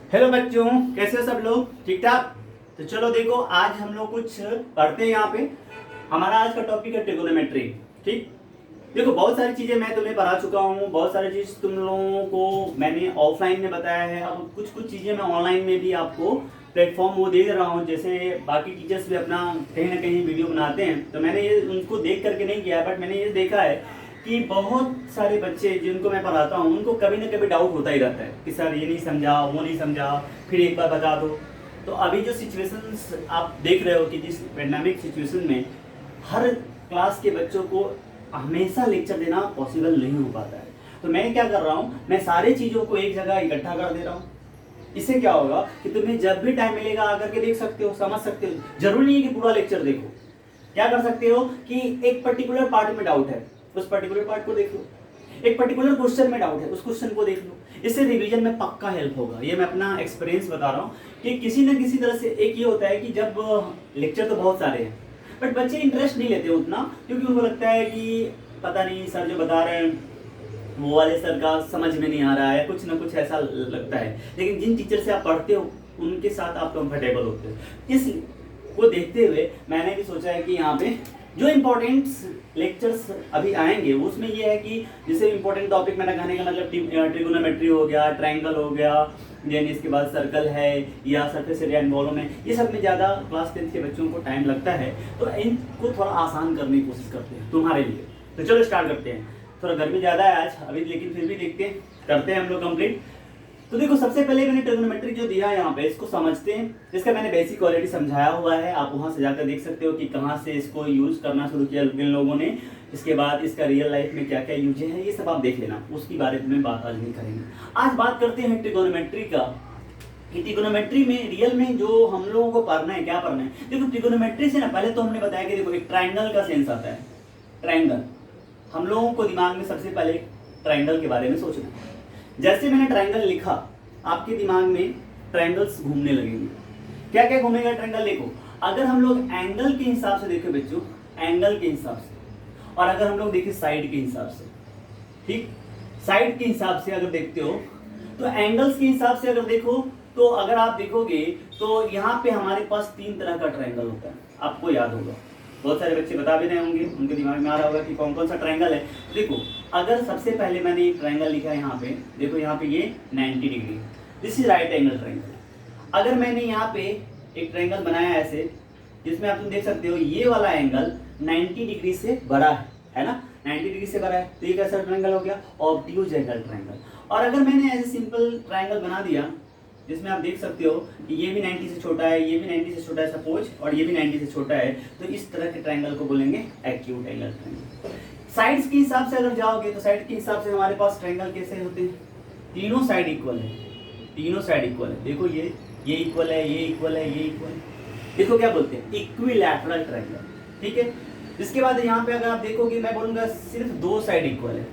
Hello बच्चों, कैसे हो सब लोग? ठीक ठाक। तो चलो देखो, आज हम लोग कुछ पढ़ते हैं यहाँ पे। हमारा आज का टॉपिक है ट्रिगोनोमेट्री। ठीक। देखो, बहुत सारी चीजें मैं तुम्हें पढ़ा चुका हूँ, बहुत सारी चीज तुम लोगों को मैंने ऑफलाइन में बताया है। अब कुछ कुछ चीजें मैं ऑनलाइन में भी आपको प्लेटफॉर्म वो दे रहा हूँ। जैसे बाकी टीचर्स भी अपना कहीं ना कहीं वीडियो बनाते हैं, तो मैंने ये उनको देख करके नहीं किया है, बट मैंने ये देखा है कि बहुत सारे बच्चे जिनको मैं पढ़ाता हूँ उनको कभी ना कभी डाउट होता ही रहता है कि सर ये नहीं समझा, वो नहीं समझा, फिर एक बार बता दो। तो अभी जो सिचुएशंस आप देख रहे हो कि जिस पैंडेमिक सिचुएशन में हर क्लास के बच्चों को हमेशा लेक्चर देना पॉसिबल नहीं हो पाता है, तो मैं क्या कर रहा हूँ, मैं सारी चीज़ों को एक जगह इकट्ठा कर दे रहा हूँ। इससे क्या होगा कि तुम्हें जब भी टाइम मिलेगा आकर के देख सकते हो, समझ सकते हो। जरूरी नहीं है कि पूरा लेक्चर देखो। क्या कर सकते हो कि एक पर्टिकुलर पार्ट में डाउट है, उस पर्टिकुलर पार्ट को देख लो। एक पर्टिकुलर क्वेश्चन में डाउट है, उस क्वेश्चन को देख लो। इससे रिवीजन में पक्का हेल्प होगा। ये मैं अपना एक्सपीरियंस बता रहा हूँ कि किसी न किसी तरह से एक ये होता है कि जब लेक्चर तो बहुत सारे हैं बट बच्चे इंटरेस्ट नहीं लेते उतना, क्योंकि उनको लगता है कि पता नहीं सर जो बता रहे हैं वो वाले सर का समझ में नहीं आ रहा है, कुछ ना कुछ ऐसा लगता है। लेकिन जिन टीचर से आप पढ़ते हो उनके साथ आप कंफर्टेबल होते हो। इस को देखते हुए मैंने भी सोचा है कि यहाँ पे जो इम्पोर्टेंट लेक्चर्स अभी आएंगे उसमें ये है कि जैसे इम्पोर्टेंट टॉपिक मैंने कहने का मतलब ट्रिगोनोमेट्री हो गया, ट्रायंगल हो गया, यानी इसके बाद सर्कल है या सरफेस एरिया एंड वॉल्यूम है। ये सब में ज़्यादा क्लास 10 के बच्चों को टाइम लगता है, तो इनको थोड़ा आसान करने की कोशिश करते हैं तुम्हारे लिए। तो चलो स्टार्ट करते हैं। थोड़ा गर्मी ज़्यादा है आज अभी, लेकिन फिर भी देखते हैं, करते हैं हम लोग कंप्लीट। तो देखो, सबसे पहले मैंने ट्रिगोनोमेट्री जो दिया है यहाँ पे, इसको समझते हैं। इसका मैंने बेसिक ऑलरेडी समझाया हुआ है, आप वहाँ से जाकर देख सकते हो कि कहाँ से इसको यूज़ करना शुरू किया इन लोगों ने। इसके बाद इसका रियल लाइफ में क्या क्या यूज है ये सब आप देख लेना, उसकी बारे में बात आज नहीं करेंगे। आज बात करते हैं ट्रिगोनोमेट्री का, कि ट्रिगोनोमेट्री में रियल में जो हम लोगों को पढ़ना है, क्या पढ़ना है। देखो, ट्रिगोनोमेट्री से ना पहले तो हमने बताया कि देखो एक ट्राइंगल का सेंस आता है। ट्राइंगल हम लोगों को दिमाग में सबसे पहले ट्राइंगल के बारे में सोचना है। जैसे मैंने ट्राइंगल लिखा, आपके दिमाग में ट्राइंगल्स घूमने लगेंगे। क्या क्या घूमेगा ट्राइंगल? देखो, अगर हम लोग एंगल के हिसाब से देखें बच्चों, एंगल के हिसाब से, और अगर हम लोग देखें साइड के हिसाब से, ठीक, साइड के हिसाब से अगर देखते हो तो एंगल्स के हिसाब से अगर देखो तो अगर आप देखोगे तो यहाँ पे हमारे पास 3 तरह का ट्राइंगल होता है, आपको याद होगा। बहुत सारे बच्चे बता भी रहे होंगे, उनके दिमाग में आ रहा होगा कि कौन कौन सा ट्रायंगल है। देखो, अगर सबसे पहले मैंने एक ट्रायंगल लिखा है यहाँ पे, देखो यहाँ पे ये 90 degree, this is right angle triangle. अगर मैंने यहाँ पे एक ट्रायंगल बनाया ऐसे, जिसमें आप तुम देख सकते हो ये वाला एंगल 90 डिग्री से बड़ा है ना, 90 डिग्री से बड़ा है, तो ये कैसा ट्रायंगल हो गया? Obtuse angle triangle. और अगर मैंने ऐसे सिंपल ट्रायंगल बना दिया जिसमें आप देख सकते हो कि ये भी 90 से छोटा है, ये भी 90 से छोटा है सपोज, और ये भी 90 से छोटा है, तो इस तरह के ट्रायंगल को बोलेंगे एक्यूट एंगल ट्रायंगल। साइड्स के हिसाब से अगर जाओगे तो साइड के हिसाब से हमारे पास ट्रायंगल कैसे होते हैं? तीनों साइड इक्वल है, तीनों साइड इक्वल है। देखो ये इक्वल है, ये इक्वल है, ये इक्वल है। इसको क्या बोलते हैं? Equilateral triangle. ठीक है। इसके बाद यहाँ पे अगर आप देखोगे, मैं बोलूँगा सिर्फ 2 साइड इक्वल है,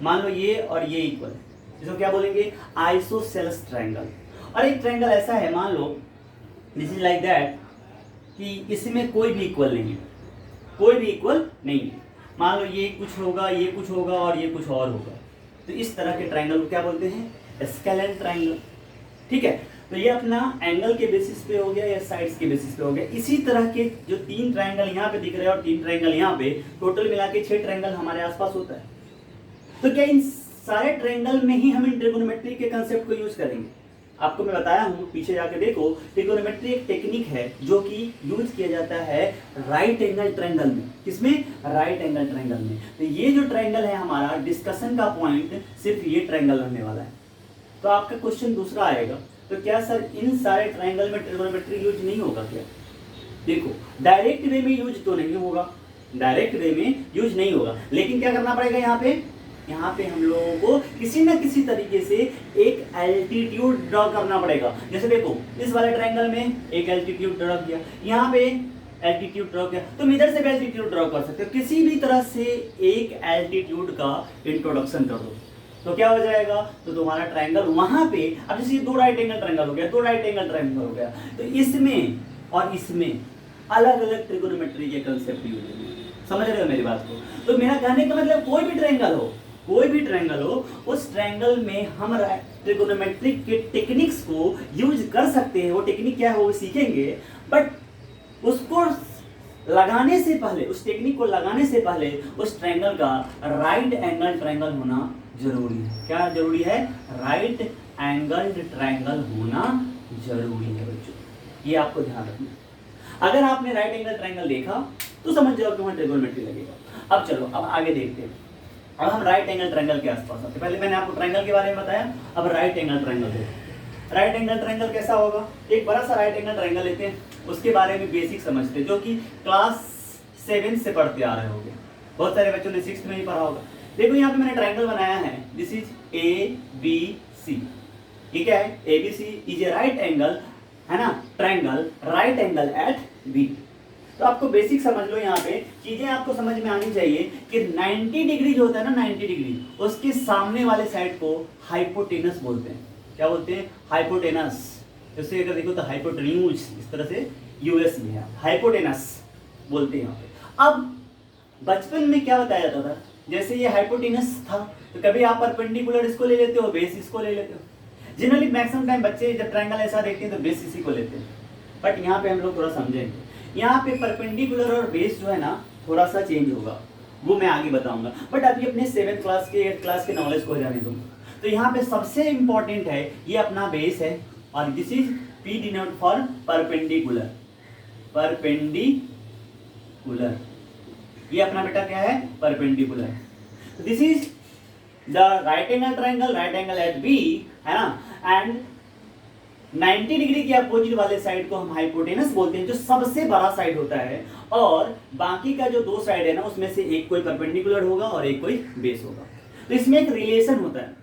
मान लो ये और ये इक्वल है, इसको क्या बोलेंगे? Isosceles triangle. और एक ट्रायंगल ऐसा है, मान लो दिस इज लाइक दैट, कि इसमें कोई भी इक्वल नहीं है, कोई भी इक्वल नहीं है। मान लो ये कुछ होगा, ये कुछ होगा और ये कुछ और होगा, तो इस तरह के ट्रायंगल को क्या बोलते हैं? Scalene triangle. ठीक है। तो ये अपना एंगल के बेसिस पे हो गया या साइड्स के बेसिस पे हो गया। इसी तरह के जो 3 ट्रायंगल यहाँ पे दिख रहे हैं और 3 ट्रायंगल यहाँ पे, टोटल मिला के 6 ट्रायंगल हमारे आसपास होता है। तो क्या इन सारे ट्रायंगल में ही हम ट्रिगोनोमेट्री के कंसेप्ट को यूज करेंगे? आपको मैं बताया हूँ, पीछे जाके देखो, ट्रिगोनोमेट्री एक टेक्निक है जो कि यूज किया जाता है राइट एंगल ट्रायंगल में। किसमें? राइट एंगल ट्रायंगल में। तो ये जो ट्रायंगल है हमारा, डिस्कशन का पॉइंट सिर्फ ये ट्रायंगल रहने वाला है। तो आपका क्वेश्चन दूसरा आएगा, तो क्या सर इन सारे ट्रायंगल में ट्रिगोनोमेट्री यूज नहीं होगा क्या? देखो, डायरेक्ट वे में यूज तो नहीं होगा, डायरेक्ट वे में यूज नहीं होगा, लेकिन क्या करना पड़ेगा यहाँ पे हम लोगों को किसी न किसी तरीके से एक एल्टीट्यूड ड्रॉ करना पड़ेगा। जैसे देखो, इस वाले ट्रायंगल में एक एल्टीट्यूड ड्रॉ किया, यहाँ पे एल्टीट्यूड ड्रॉ किया, तुम इधर से भी एल्टीट्यूड ड्रॉ कर सकते हो। किसी भी तरह से एक एल्टीट्यूड का इंट्रोडक्शन कर दो तो क्या हो जाएगा? तो तुम्हारा ट्रायंगल वहां पे, अब जैसे ये 2 राइट एंगल ट्रायंगल हो गया, 2 राइट एंगल ट्रायंगल हो गया, तो इसमें और इसमें अलग अलग ट्रिगोनोमेट्री के कंसेप्ट यूज होंगे। समझ रहे हो मेरी बात को? तो मेरा कहने का मतलब कोई भी ट्रायंगल हो, कोई भी ट्रायंगल हो, उस ट्रायंगल में हम ट्रिगोनोमेट्रिक के टेक्निक्स को यूज कर सकते हैं। वो टेक्निक क्या है वो सीखेंगे, बट उसको लगाने से पहले, उस टेक्निक को लगाने से पहले उस ट्रायंगल का राइट एंगल ट्रायंगल होना जरूरी है। क्या जरूरी है? राइट एंगल्ड ट्रायंगल होना जरूरी है बच्चों, ये आपको ध्यान रखना। अगर आपने राइट एंगल ट्रायंगल देखा तो समझ जाओ कि वहाँ ट्रिगोनोमेट्री लगेगा। अब चलो, अब आगे देखते हैं। अब हम राइट एंगल ट्रायंगल के आसपास आते हैं। पहले मैंने आपको ट्रायंगल के बारे में बताया, अब राइट एंगल ट्रायंगल देखो। राइट एंगल ट्रायंगल कैसा होगा? एक बड़ा सा राइट एंगल ट्रायंगल लेते हैं, उसके बारे में बेसिक समझते हैं, जो कि क्लास 7 से पढ़ते आ रहे होंगे। बहुत सारे बच्चों ने 6th में ही पढ़ा होगा। देखो यहाँ पे मैंने ट्रायंगल बनाया है, दिस इज ABC। ये क्या है? ABC is a right angle, है ना, triangle right angle at B। तो आपको बेसिक समझ लो, यहाँ पे चीजें आपको समझ में आनी चाहिए कि 90 डिग्री जो होता है ना, 90 डिग्री, उसके सामने वाले साइड को हाइपोटेनस बोलते हैं। क्या बोलते हैं? हाइपोटेनस। जैसे अगर देखो तो हाइपोटेन्यूज, इस तरह से यूएस में है, हाइपोटेनस बोलते हैं यहाँ पे। अब बचपन में क्या बताया जाता था, जैसे ये हाइपोटेनस था तो कभी आप परपेंडिकुलर इसको ले लेते हो, बेस इसको ले लेते हो। जनरली मैक्सिमम टाइम बच्चे जब ट्रायंगल ऐसा देखते हैं तो बेस इसी को लेते हैं, बट यहाँ पे हम लोग थोड़ा समझेंगे। यहाँ पे परपेंडिकुलर और बेस जो है ना थोड़ा सा चेंज होगा, वो मैं आगे बताऊंगा, बट अभी अपने 7th क्लास के 8th क्लास के नॉलेज को जाने दूँ। तो यहाँ पे सबसे इंपॉर्टेंट है ये अपना बेस है, और this is P denote for perpendicular. Perpendicular ये अपना बेटा क्या है? Perpendicular. This is the right angle triangle, right angle at B, है ना, एंड 90 डिग्री के अपोजिट वाले साइड को हम हाइपोटेनस बोलते हैं, जो सबसे बड़ा साइड होता है, और बाकी का जो 2 साइड है ना, उसमें से एक कोई परपेंडिकुलर होगा और एक कोई बेस होगा। तो इसमें एक रिलेशन होता है,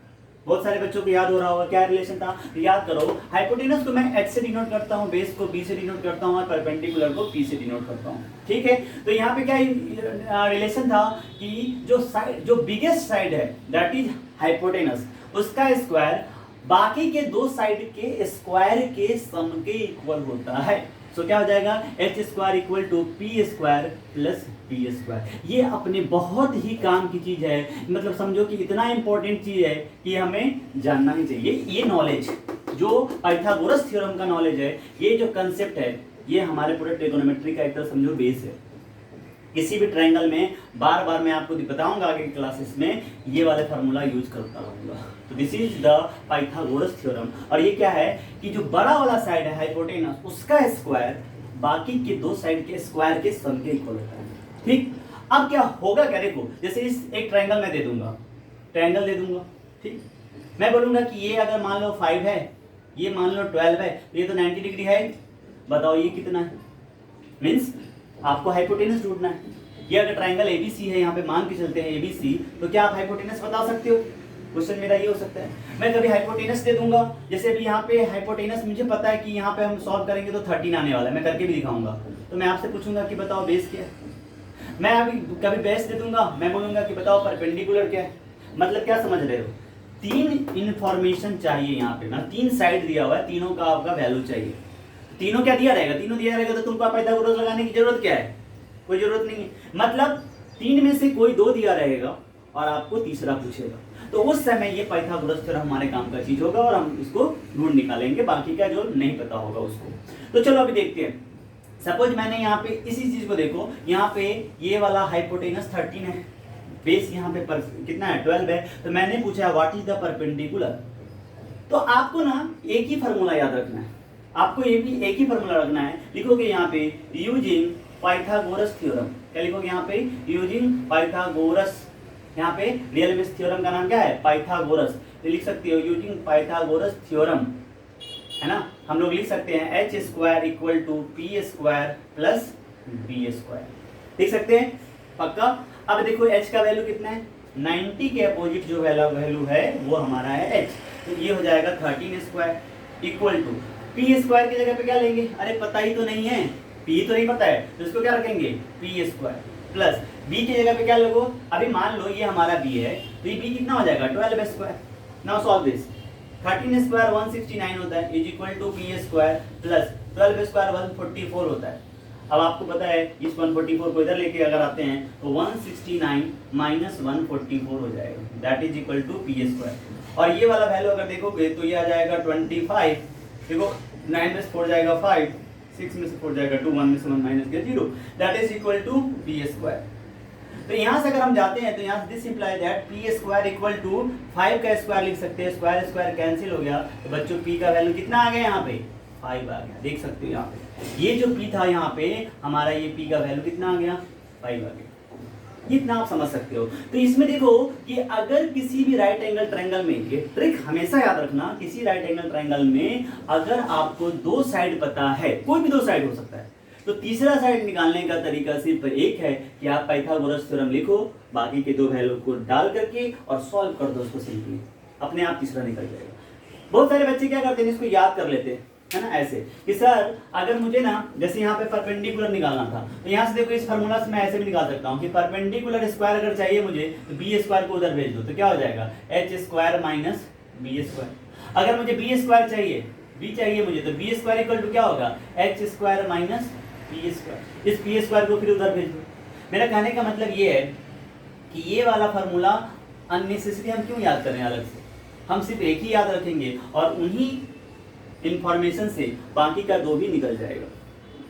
बहुत सारे बच्चों को याद हो रहा होगा। क्या रिलेशन था? याद करो, हाइपोटेनस को मैं H से डिनोट करता हूँ, बेस को B से डिनोट करता हूँ, और परपेंडिकुलर को P से डिनोट करता हूँ। ठीक है, तो यहाँ पे क्या रिलेशन था कि जो साइड, जो बिगेस्ट साइड है दैट इज हाइपोटेनस, उसका स्क्वायर बाकी के 2 साइड के स्क्वायर के सम के इक्वल होता है। सो क्या हो जाएगा? H square equal to P square plus B square. ये अपने बहुत ही काम की चीज है, मतलब समझो कि इतना इंपॉर्टेंट चीज है कि हमें जानना ही चाहिए। ये नॉलेज जो पाइथागोरस थ्योरम का नॉलेज है, ये जो कंसेप्ट है, ये हमारे पूरे ट्रिगोनोमेट्री का एक तरह समझो बेस है। किसी भी ट्रायंगल में बार बार मैं आपको बताऊंगा आगे क्लासेस में, ये वाले फार्मूला यूज करता रहूंगा। तो this is the Pythagoras theorem, और ये क्या है कि जो बड़ा वाला साइड है हाइपोटेनस, उसका स्क्वायर बाकी के 2 साइड के स्क्वायर के सम के इक्वल होता है। ठीक, अब क्या होगा? क्या देखो, जैसे इस एक ट्रायंगल मैं दे दूंगा, ट्रायंगल दे दूंगा, ठीक, मैं बोलूंगा कि ये अगर मान लो 5 है, ये मान लो 12 है, तो ये तो 90 डिग्री है। बताओ ये कितना है? मीन्स आपको हाइपोटेनस ढूंढना है। ये अगर ट्रायंगल ABC है, यहाँ पे मान के चलते हैं ABC, तो क्या आप हाइपोटेनस बता सकते हो? क्वेश्चन मेरा ये हो सकता है। मैं कभी हाइपोटेनस दे दूंगा, जैसे अभी यहाँ पे हाइपोटेनस मुझे पता है कि यहाँ पे हम सॉल्व करेंगे तो 13 आने वाला है, मैं करके भी दिखाऊंगा। तो मैं आपसे पूछूंगा कि बताओ बेस क्या है। मैं अभी कभी बेस दे दूंगा, मैं बोलूंगा कि बताओ परपेंडिकुलर क्या है। मतलब क्या समझ रहे हो? 3 इंफॉर्मेशन चाहिए यहाँ पे ना, 3 साइड दिया हुआ है, तीनों का आपका वैल्यू चाहिए। तीनों क्या दिया रहेगा? तीनों दिया रहेगा तो तुमको पाइथागोरस लगाने की जरूरत क्या है? कोई जरूरत नहीं है। मतलब 3 में से कोई 2 दिया रहेगा और आपको तीसरा पूछेगा, तो उस समय ये पाइथागोरस थ्योरम हमारे काम का चीज होगा और हम इसको ढूंढ निकालेंगे, बाकी का जो नहीं पता होगा उसको। तो चलो अभी देखते हैं। सपोज मैंने यहाँ पे इसी चीज को देखो, यहाँ पे ये वाला हाइपोटेनस 13 है, बेस यहाँ पे कितना है? 12 है। तो मैंने पूछा व्हाट इज द परपेंडिकुलर। तो आपको ना एक ही फार्मूला याद रखना है, आपको ये भी एक ही फार्मूला रखना है। लिखोगे यहाँ पे यूजिंग पाइथागोरस थ्योरम। क्या लिखोगे यहाँ पे? Using Pythagoras. यहाँ पे रियल में थ्योरम का नाम क्या है? पाइथागोरस। तो लिख सकते हो यूजिंग पाइथागोरस थ्योरम, है ना। हम लोग लिख सकते हैं H square equal to P square plus B square, लिख सकते हैं पक्का। अब देखो H का वैल्यू कितना है? 90 के अपोजिट जो वैल्यू है वो हमारा है H, तो ये हो जाएगा 13 square equal to P square की जगह पे क्या लेंगे? अरे पता ही तो नहीं है, P तो नहीं पता है, तो इसको क्या रखेंगे? P स्क्वायर प्लस B की जगह पे क्या लोगो? अभी मान लो ये हमारा B है, तो ये B कितना हो जाएगा? 12 square. Now solve this. 13 square 169 होता है is equal to P square plus 12 square 144 होता है। अब आपको पता है इस 144 को इधर लेके अगर आते हैं तो 169 माइनस 144 हो जाएगा, that is equal to P square. और ये वाला वैल्यू अगर देखोगे तो ये आ जाएगा 25, देखो 9 में से 4 जाएगा 5, 6 में से 4 जाएगा 2, 1 में से 1 माइनस के 0, that is equal to P square. तो यहाँ से अगर हम जाते हैं तो यहाँ से this imply that P square equal to 5 का स्क्वायर लिख सकते हैं, स्क्वायर स्क्वायर कैंसिल हो गया, तो बच्चों पी का वैल्यू कितना आ गया यहाँ पे 5 आ गया, देख सकते हो यहाँ पे ये जो पी था यहाँ पे हमारा, ये पी का वैल्यू कितना आ गया 5 आ गया। इतना आप समझ सकते हो। तो इसमें देखो कि अगर किसी भी राइट एंगल ट्रायंगल में, ये ट्रिक हमेशा याद रखना, किसी राइट एंगल ट्रायंगल में अगर आपको दो साइड पता है, कोई भी दो साइड हो सकता है, तो तीसरा साइड निकालने का तरीका सिर्फ एक है कि आप पाइथागोरस थ्योरम लिखो, बाकी के दो वैल्यू को डाल करके और सॉल्व कर दो उसको सिंपली, अपने आप तीसरा निकल जाएगा। बहुत सारे बच्चे क्या करते हैं, इसको याद कर लेते हैं, है ना, ऐसे कि सर अगर मुझे ना जैसे यहाँ पे परपेंडिकुलर निकालना था तो यहाँ से देखो इस फार्मूला से मैं ऐसे भी निकाल सकता हूँ कि परपेंडिकुलर स्क्वायर अगर चाहिए मुझे तो बी स्क्वायर को उधर भेज दो, तो क्या हो जाएगा H square minus B square. अगर मुझे बी स्क्वायर चाहिए, बी चाहिए मुझे, तो बी स्क्वायर इक्वल टू क्या होगा H square minus B square. इस बी स्क्वायर को फिर उधर भेज दो। मेरा कहने का मतलब ये है कि ये वाला फार्मूला अननेसेसरी हम क्यों याद करें अलग से, हम सिर्फ एक ही याद रखेंगे और उन्हीं इंफॉर्मेशन से बाकी का दो भी निकल जाएगा।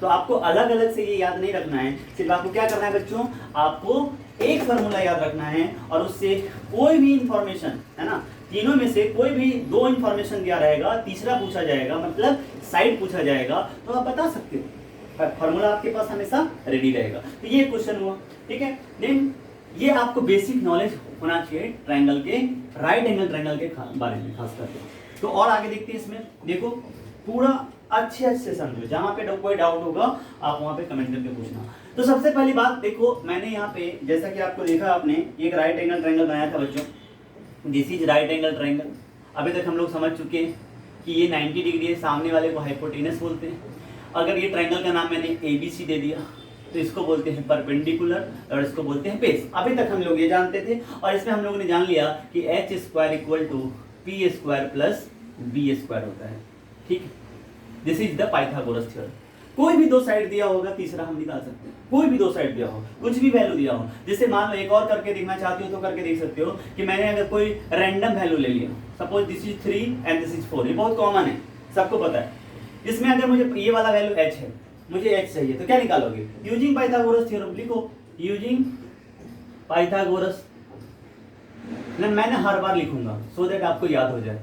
तो आपको अलग अलग से ये याद नहीं रखना है, सिर्फ आपको क्या करना है बच्चों, आपको एक फार्मूला याद रखना है और उससे कोई भी इंफॉर्मेशन, है ना, तीनों में से कोई भी दो इंफॉर्मेशन दिया रहेगा, तीसरा पूछा जाएगा, मतलब साइड पूछा जाएगा, तो आप बता सकते हो, फार्मूला आपके पास हमेशा रेडी रहेगा। तो ये क्वेश्चन हुआ, ठीक है। देन ये आपको बेसिक नॉलेज होना चाहिए ट्रायंगल के, राइट एंगल ट्रायंगल के बारे में खास करके। तो और आगे देखते हैं इसमें, देखो पूरा अच्छे से समझो, जहाँ पे कोई डाउट होगा आप वहाँ पे कमेंट करके पूछना। तो सबसे पहली बात देखो, मैंने यहाँ पे जैसा कि आपको देखा, आपने एक राइट एंगल ट्रायंगल बनाया था बच्चों, this is right angle triangle. अभी तक हम लोग समझ चुके हैं कि ये 90 डिग्री है, सामने वाले को हाइपोटेनस बोलते हैं। अगर ये ट्रायंगल का नाम मैंने ABC दे दिया तो इसको बोलते हैं परपेंडिकुलर और इसको बोलते हैं बेस। अभी तक हम लोग ये जानते थे और इसमें हम लोगों ने जान लिया कि H square equal to P square plus B square होता है, ठीक है। This is the Pythagoras theorem. कोई भी दो साइड दिया होगा, तीसरा हम निकाल सकते हैं, कोई भी दो साइड दिया हो, कुछ भी वैल्यू दिया हो, जैसे मान लो एक और करके देखना चाहते हो तो करके देख सकते हो कि मैंने अगर कोई रैंडम वैल्यू ले लिया, suppose this is 3 and this is 4, ये बहुत कॉमन है, सबको पता है। इसमें अगर मुझे ये वाला वैल्यू h है, मुझे h चाहिए, तो क्या निकालोगे, यूजिंग पाइथागोरस थ्योरम लिखो, यूजिंग पाइथागोरस, मैंने हर बार लिखूंगा सो दैट आपको याद हो जाए,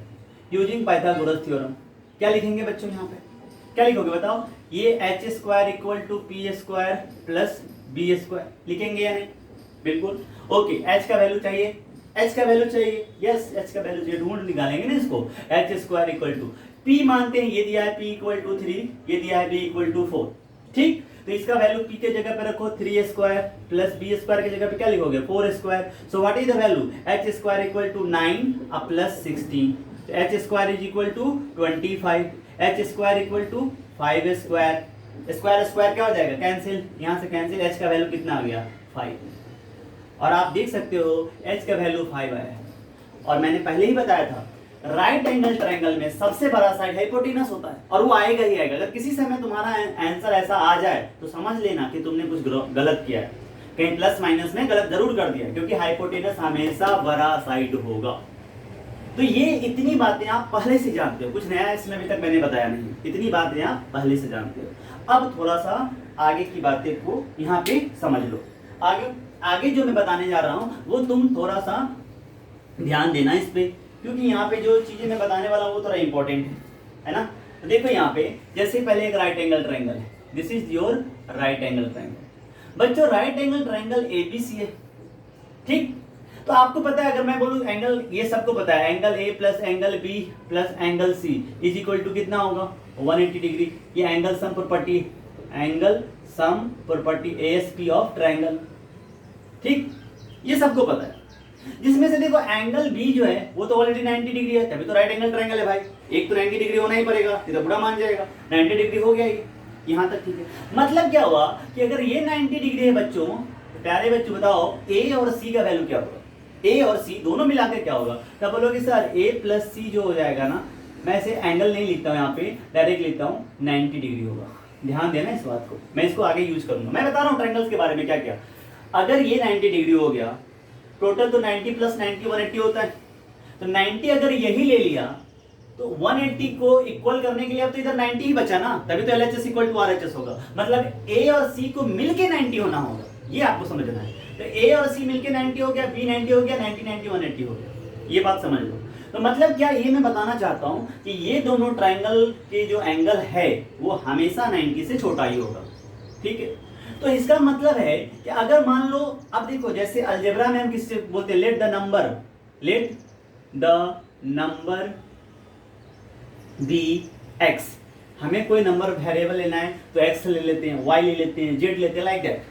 यूजिंग पाइथागोरस थ्योरम। क्या लिखेंगे बच्चों, यहाँ पे क्या लिखोगे बताओ, ये H square equal to P square plus B square लिखेंगे या नहीं, बिल्कुल ओके। एच का वैल्यू चाहिए, एच का वैल्यू चाहिए, यस एच का वैल्यू चाहिए, ढूंढ निकालेंगे ना इसको, H square equal to P मानते हैं, ये दिया है पी इक्वल टू 3, ये दिया है बी इक्वल टू 4, ठीक। तो इसका वैल्यू पी के जगह पे रखो 3 स्क्वायर प्लस बी स्क्वायर के जगह पे क्या लिखोगे 4 square. So what is the value, H square equal to 9 plus 16, H square is equal to 25, H square equal to 5 square, square square क्या हो जाएगा कैंसिल, यहाँ से कैंसिल, एच का वैल्यू कितना आ गया 5। और आप देख सकते हो एच का वैल्यू 5 आया है। और मैंने पहले ही बताया था राइट एंगल ट्रायंगल में सबसे बड़ा साइड हाइपोटेनस होता है और वो आएगा ही आएगा। अगर किसी समय तुम्हारा आंसर ऐसा आ जाए तो समझ लेना कि तुमने कुछ गलत किया है, कहीं प्लस माइनस में गलत जरूर कर दिया, क्योंकि हाइपोटेनस हमेशा बड़ा साइड होगा। तो ये इतनी बातें आप पहले से जानते हो, कुछ नया इसमें अभी तक मैंने बताया नहीं, इतनी बातें आप पहले से जानते हो। अब थोड़ा सा आगे की बातें को यहाँ पे समझ लो। आगे जो मैं बताने जा रहा हूँ वो तुम थोड़ा सा ध्यान देना इस पे, क्योंकि यहाँ पे जो चीजें मैं बताने वाला हूँ वो थोड़ा इंपॉर्टेंट है ना। तो देखो यहाँ पे जैसे पहले एक राइट एंगल ट्रायंगल है, this is your right angle triangle. बच्चों राइट एंगल ट्रायंगल ABC है, ठीक। तो आपको पता है, अगर मैं बोलूँ एंगल, ये सबको पता है, angle A plus angle B plus angle C is equal to कितना होगा 180 डिग्री। ये angle sum property, angle sum property ASP of triangle, ठीक, ये सबको पता है। जिसमें से देखो एंगल B जो है वो तो ऑलरेडी 90 डिग्री है, तभी तो राइट एंगल ट्रायंगल है भाई, एक तो 90 डिग्री होना ही पड़ेगा, ये तो बुरा मान जाएगा, 90 डिग्री हो गया ये, यहाँ तक ठीक है। मतलब क्या हुआ कि अगर ये 90 डिग्री है बच्चों, प्यारे बच्चों बताओ A और C का वैल्यू क्या होगा, A और C दोनों मिलाकर क्या होगा। तब बोलोगे सर A प्लस C जो हो जाएगा ना, मैं ऐसे एंगल नहीं लिखता हूँ यहाँ पे, डायरेक्ट लिखता हूँ 90 डिग्री होगा। ध्यान देना इस बात को, मैं इसको आगे यूज करूंगा। मैं बता रहा हूँ ट्रायंगल्स के बारे में क्या क्या। अगर ये 90 डिग्री हो गया, टोटल तो 90 प्लस 90 180 होता है, तो 90 अगर यही ले लिया तो 180 को इक्वल करने के लिए अब तो इधर 90 ही बचा ना, तभी तो LHS इक्वल टू RHS होगा। मतलब A और C को मिलके 90 होना होगा, ये आपको समझना है। तो A और C मिलके 90 हो गया, B 90 हो गया, 90 90 180 हो गया, ये बात समझ लो। तो मतलब क्या ये मैं बताना चाहता हूं कि ये दोनों ट्रायंगल के जो एंगल है वो हमेशा 90 से छोटा ही होगा, ठीक है। तो इसका मतलब है कि अगर मान लो, अब देखो जैसे अलजेब्रा में हम किससे बोलते हैं, let the number be x. हमें कोई नंबर वेरिएबल लेना है तो एक्स ले लेते हैं, वाई ले लेते हैं, जेड लेते हैं, लाइक दैट।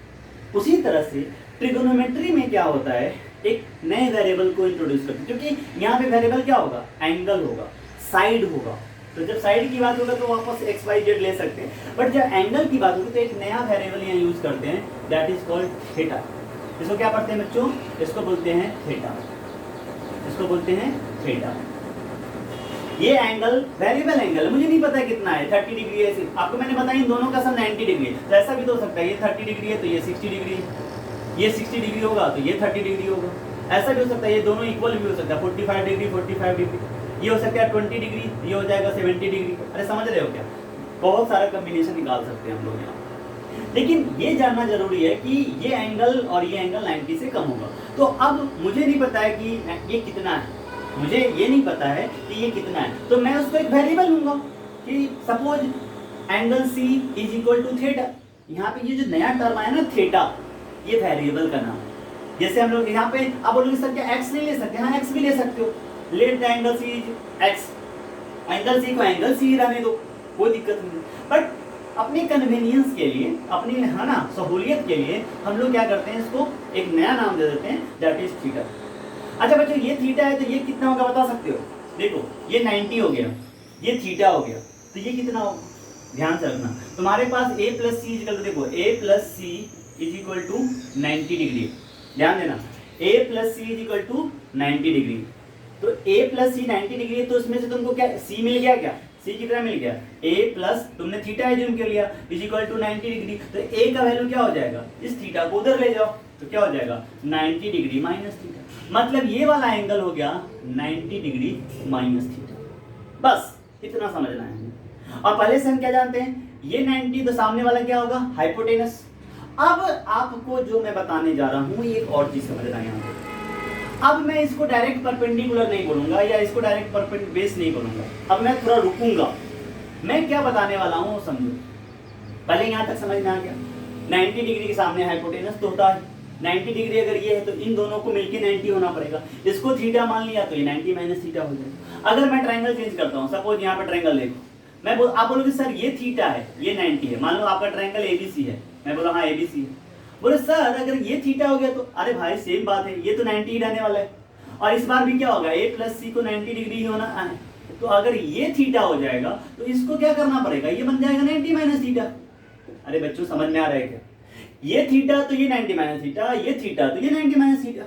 उसी तरह से ट्रिगोनोमेट्री में क्या होता है, एक नए वेरिएबल को इंट्रोड्यूस करते हैं, क्योंकि यहाँ पे वेरिएबल क्या होगा, एंगल होगा, साइड होगा। तो जब साइड की बात होगा तो वापस एक्स वाई जेड ले सकते हैं, बट जब एंगल की बात होगी तो एक नया वेरिएबल यहाँ यूज करते हैं, दैट इज कॉल्ड थीटा। इसको क्या पढ़ते हैं बच्चों, इसको बोलते हैं थीटा, इसको बोलते हैं थीटा। ये एंगल वेरिएबल एंगल है, मुझे नहीं पता कितना है, 30 डिग्री है, आपको मैंने बताया इन दोनों का सम 90 डिग्री है। तो ऐसा भी तो हो सकता है ये 30 डिग्री है तो ये 60 डिग्री है, ये 60 डिग्री होगा तो ये 30 डिग्री होगा। ऐसा भी हो सकता है ये दोनों इक्वल भी हो सकता है, 45 डिग्री 45 डिग्री, ये हो सकता है 20 डिग्री, ये हो जाएगा 70 डिग्री। अरे समझ रहे हो क्या, बहुत सारा कॉम्बिनेशन निकाल सकते हैं हम लोग यहाँ। लेकिन ये जानना जरूरी है कि ये एंगल और ये एंगल 90 से कम होगा। तो अब मुझे नहीं पता है कि ये कितना है, मुझे ये नहीं पता है कि ये कितना है, तो मैं उसको एक वेरिएबल लूंगा कि suppose angle C is equal to theta. यहाँ पे ये जो नया टर्म आया ना थीटा, ये वेरिएबल का नाम है। जैसे हम लोग यहाँ पे आप बोलोगे सर क्या एक्स नहीं ले सकते, हाँ एक्स भी ले सकते हो, let the angle C is x, angle C को एंगल C रहने दो, कोई दिक्कत नहीं। बट अपने कन्वीनियंस के लिए, अपनी है ना सहूलियत के लिए हम लोग क्या करते हैं, इसको एक नया नाम दे देते हैं, दैट इज थीटा। अच्छा बच्चों ये थीटा है तो ये कितना होगा बता सकते हो, देखो ये 90 हो गया, ये थीटा हो गया, तो ये कितना होगा, ध्यान से रखना। तुम्हारे पास a प्लस सी इज, देखो a plus C is equal to 90 degree, ध्यान देना, a plus C is equal to 90 degree. तो a प्लस सी 90 डिग्री है, तो उसमें से तुमको क्या c मिल गया, क्या c कितना मिल गया, a प्लस तुमने थीटा एज्यूम कर लिया इज इक्वल टू 90 डिग्री। तो a का वैल्यू क्या हो जाएगा, इस थीटा को उधर ले जाओ तो क्या हो जाएगा 90 डिग्री माइनस थीटा। मतलब ये वाला एंगल हो गया 90 डिग्री माइनस थीटा, बस इतना समझना है। और पहले से हम क्या जानते हैं, ये 90 तो सामने वाला क्या होगा, हाइपोटेनस। अब आपको जो मैं बताने जा रहा हूँ ये एक और चीज समझना है यहाँ पे। अब मैं इसको डायरेक्ट परपेंडिकुलर नहीं बोलूंगा या इसको डायरेक्ट परपेंडिकुलर बेस नहीं बोलूंगा, अब मैं थोड़ा रुकूंगा। मैं क्या बताने वाला हूँ समझो, पहले यहाँ तक समझ में आ गया। 90 डिग्री के सामने हाइपोटेनस तो होता है, 90 डिग्री अगर ये है तो इन दोनों को मिलके 90 होना पड़ेगा। इसको थीटा मान लिया तो ये 90 माइनस थीटा हो जाएगा। अगर मैं ट्रायंगल चेंज करता हूँ, सपोज यहाँ पे ट्रायंगल देखो, आप बोलोगे सर ये थीटा है ये 90 है, मान लो आपका ट्रायंगल ABC है, मैं बोला हाँ ABC है, बोले सर अगर ये थीटा हो गया तो, अरे भाई सेम बात है, ये तो 90 ही रहने वाला है, और इस बार भी क्या होगा a प्लस सी को 90 डिग्री ही होना है। तो अगर ये थीटा हो जाएगा तो इसको क्या करना पड़ेगा, ये बन जाएगा 90 माइनस थीटा। अरे बच्चों समझ में आ रहा है क्या, ये थीटा तो ये 90 माइनस थीटा, ये थीटा तो ये 90 माइनस थीटा।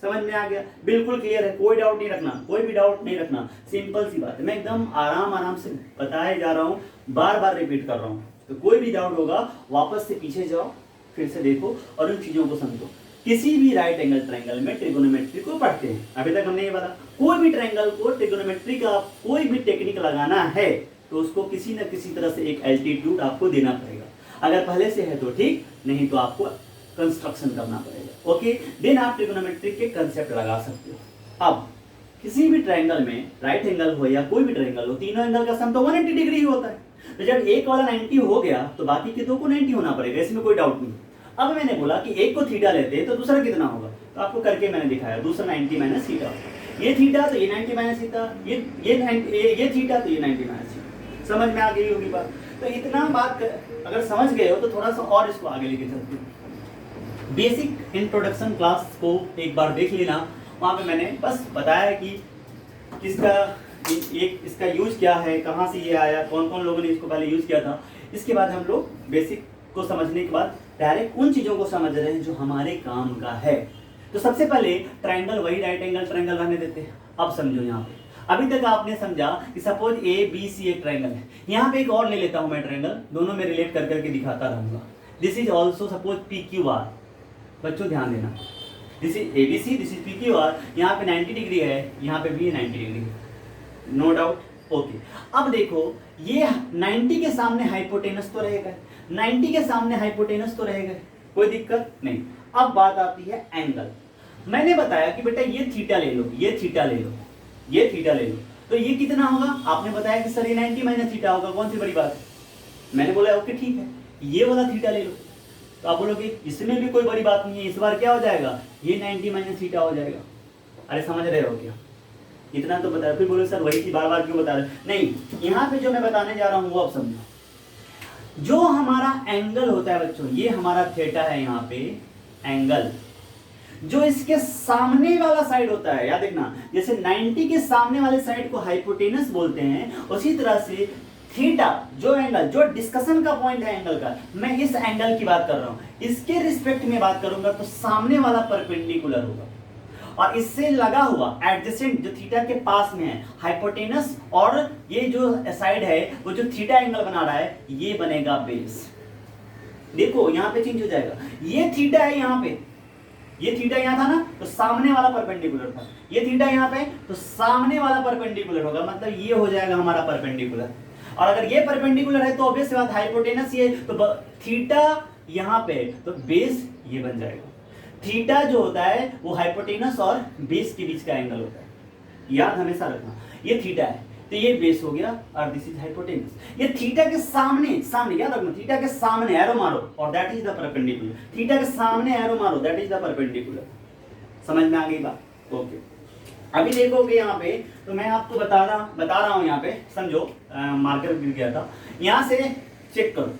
समझ में आ गया, बिल्कुल क्लियर है, कोई डाउट नहीं रखना, कोई भी डाउट नहीं रखना, सिंपल सी बात है। मैं एकदम आराम से बताए जा रहा हूँ, बार बार रिपीट कर रहा हूँ। तो कोई भी डाउट होगा वापस से पीछे जाओ, फिर से देखो और उन चीजों को समझो। किसी भी राइट एंगल ट्रायंगल में ट्रिगोनोमेट्री को पढ़ते हैं, अभी तक हमने ये बताया, कोई भी ट्रायंगल को ट्रिगोनोमेट्री का कोई भी टेक्निक लगाना है तो उसको किसी न किसी तरह से एक एल्टीट्यूड आपको देना पड़ेगा। अगर पहले से है तो ठीक, नहीं तो आपको कंस्ट्रक्शन करना पड़ेगा। ओके, देन आप ट्रिगोनोमेट्री के कंसेप्ट लगा सकते हो। अब किसी भी ट्रायंगल में राइट एंगल हो या कोई भी ट्रायंगल हो, तीनों एंगल का सम तो 180 डिग्री ही होता है। तो जब एक वाला 90 हो गया तो बाकी के दो को 90 होना पड़ेगा, इसमें कोई डाउट नहीं। अब मैंने बोला कि एक को थीटा लेते हैं तो दूसरा कितना होगा, तो आपको करके मैंने दिखाया, दूसरा 90 माइनस थीटा, ये थीटा तो ये 90 माइनस थीटा, ये थीटा तो ये 90 माइनस थीटा। समझ में आ गई होगी बात। तो इतना बात अगर समझ गए हो तो थोड़ा सा और इसको आगे लेके चलते हैं। बेसिक इंट्रोडक्शन क्लास को एक बार देख लेना, वहाँ पे मैंने बस बताया कि इसका यूज क्या है, कहाँ से ये आया, कौन कौन लोगों ने इसको पहले यूज किया था। इसके बाद हम लोग बेसिक को समझने के बाद डायरेक्ट उन चीज़ों को समझ रहे हैं जो हमारे काम का है। तो सबसे पहले ट्रायंगल, वही राइट एंगल ट्रायंगल रहने देते हैं। अब समझो यहाँ पे, अभी तक आपने समझा कि सपोज ए बी सी एक ट्रायंगल है, यहाँ पे एक और ले लेता हूँ मैं ट्रायंगल, दोनों में रिलेट कर करके दिखाता रहूंगा। This is also suppose P Q R, बच्चों ध्यान देना, this is A B C, this is P Q R, यहाँ पे 90 डिग्री है, यहाँ पे भी 90 डिग्री है, नो डाउट। ओके, अब देखो ये 90 के सामने हाइपोटेनस तो रहेगा, 90 के सामने हाइपोटेनस तो रहेगा, कोई दिक्कत नहीं। अब बात आती है एंगल। मैंने बताया कि बेटा ये थीटा ले लो, ये थीटा ले लो, ये थीटा ले लो, तो ये कितना होगा? आपने बताया कि सर ये 90 माइनस थीटा होगा, कौन सी बड़ी बात है। मैंने बोला ओके ठीक है, ये वाला थीटा ले लो, तो आप बोलोगे इसमें भी कोई बड़ी बात नहीं है, इस बार क्या हो जाएगा, ये 90 माइनस थीटा हो जाएगा। अरे समझ रहे हो क्या? इतना तो बताया, फिर बोलो सर वही चीज बार बार क्यों बता रहे? नहीं, यहाँ पे जो मैं बताने जा रहा हूँ वो अब समझो। जो हमारा एंगल होता है बच्चों, ये हमारा थीटा है यहाँ पे एंगल, जो इसके सामने वाला साइड होता है, याद देखना, जैसे 90 के सामने वाले साइड को हाइपोटेनस बोलते हैं, उसी तरह से थीटा जो एंगल, जो डिस्कशन का पॉइंट है एंगल का, मैं इस एंगल की बात कर रहा हूं, इसके रिस्पेक्ट में बात करूंगा तो सामने वाला परपेंडिकुलर होगा, और इससे लगा हुआ एडजेसेंट जो थीटा के पास में है हाइपोटेनस, और ये जो साइड है वो जो थीटा एंगल बना रहा है ये बनेगा बेस। देखो यहाँ पे चेंज हो जाएगा, ये थीटा है यहाँ पे, ये थीटा यहाँ था ना, तो सामने वाला परपेंडिकुलर था, ये थीटा यहाँ पे, तो सामने वाला परपेंडिकुलर होगा, मतलब ये हो जाएगा हमारा परपेंडिकुलर। और अगर ये परपेंडिकुलर है तो ऑब्वियस बात हाइपोटेनस ये, तो थीटा यहाँ पे, तो बेस ये बन जाएगा। थीटा जो होता है वो हाइपोटेनस और बेस के बीच का एंगल होता है, याद हमेशा रखना। ये थीटा है तो ये बेस हो गया, और दिस इज हाइपोटेनस। ये थीटा के सामने, सामने याद रखना, थीटा के सामने एरो मारो और that is the perpendicular, theta के सामने एरो मारो दैट इज द परपेंडिकुलर। समझ में आ गई बात? ओके, अभी देखोगे यहाँ पे, तो मैं आपको बता रहा हूँ यहाँ पे, समझो मार्कर गिर गया था, यहाँ से चेक करो।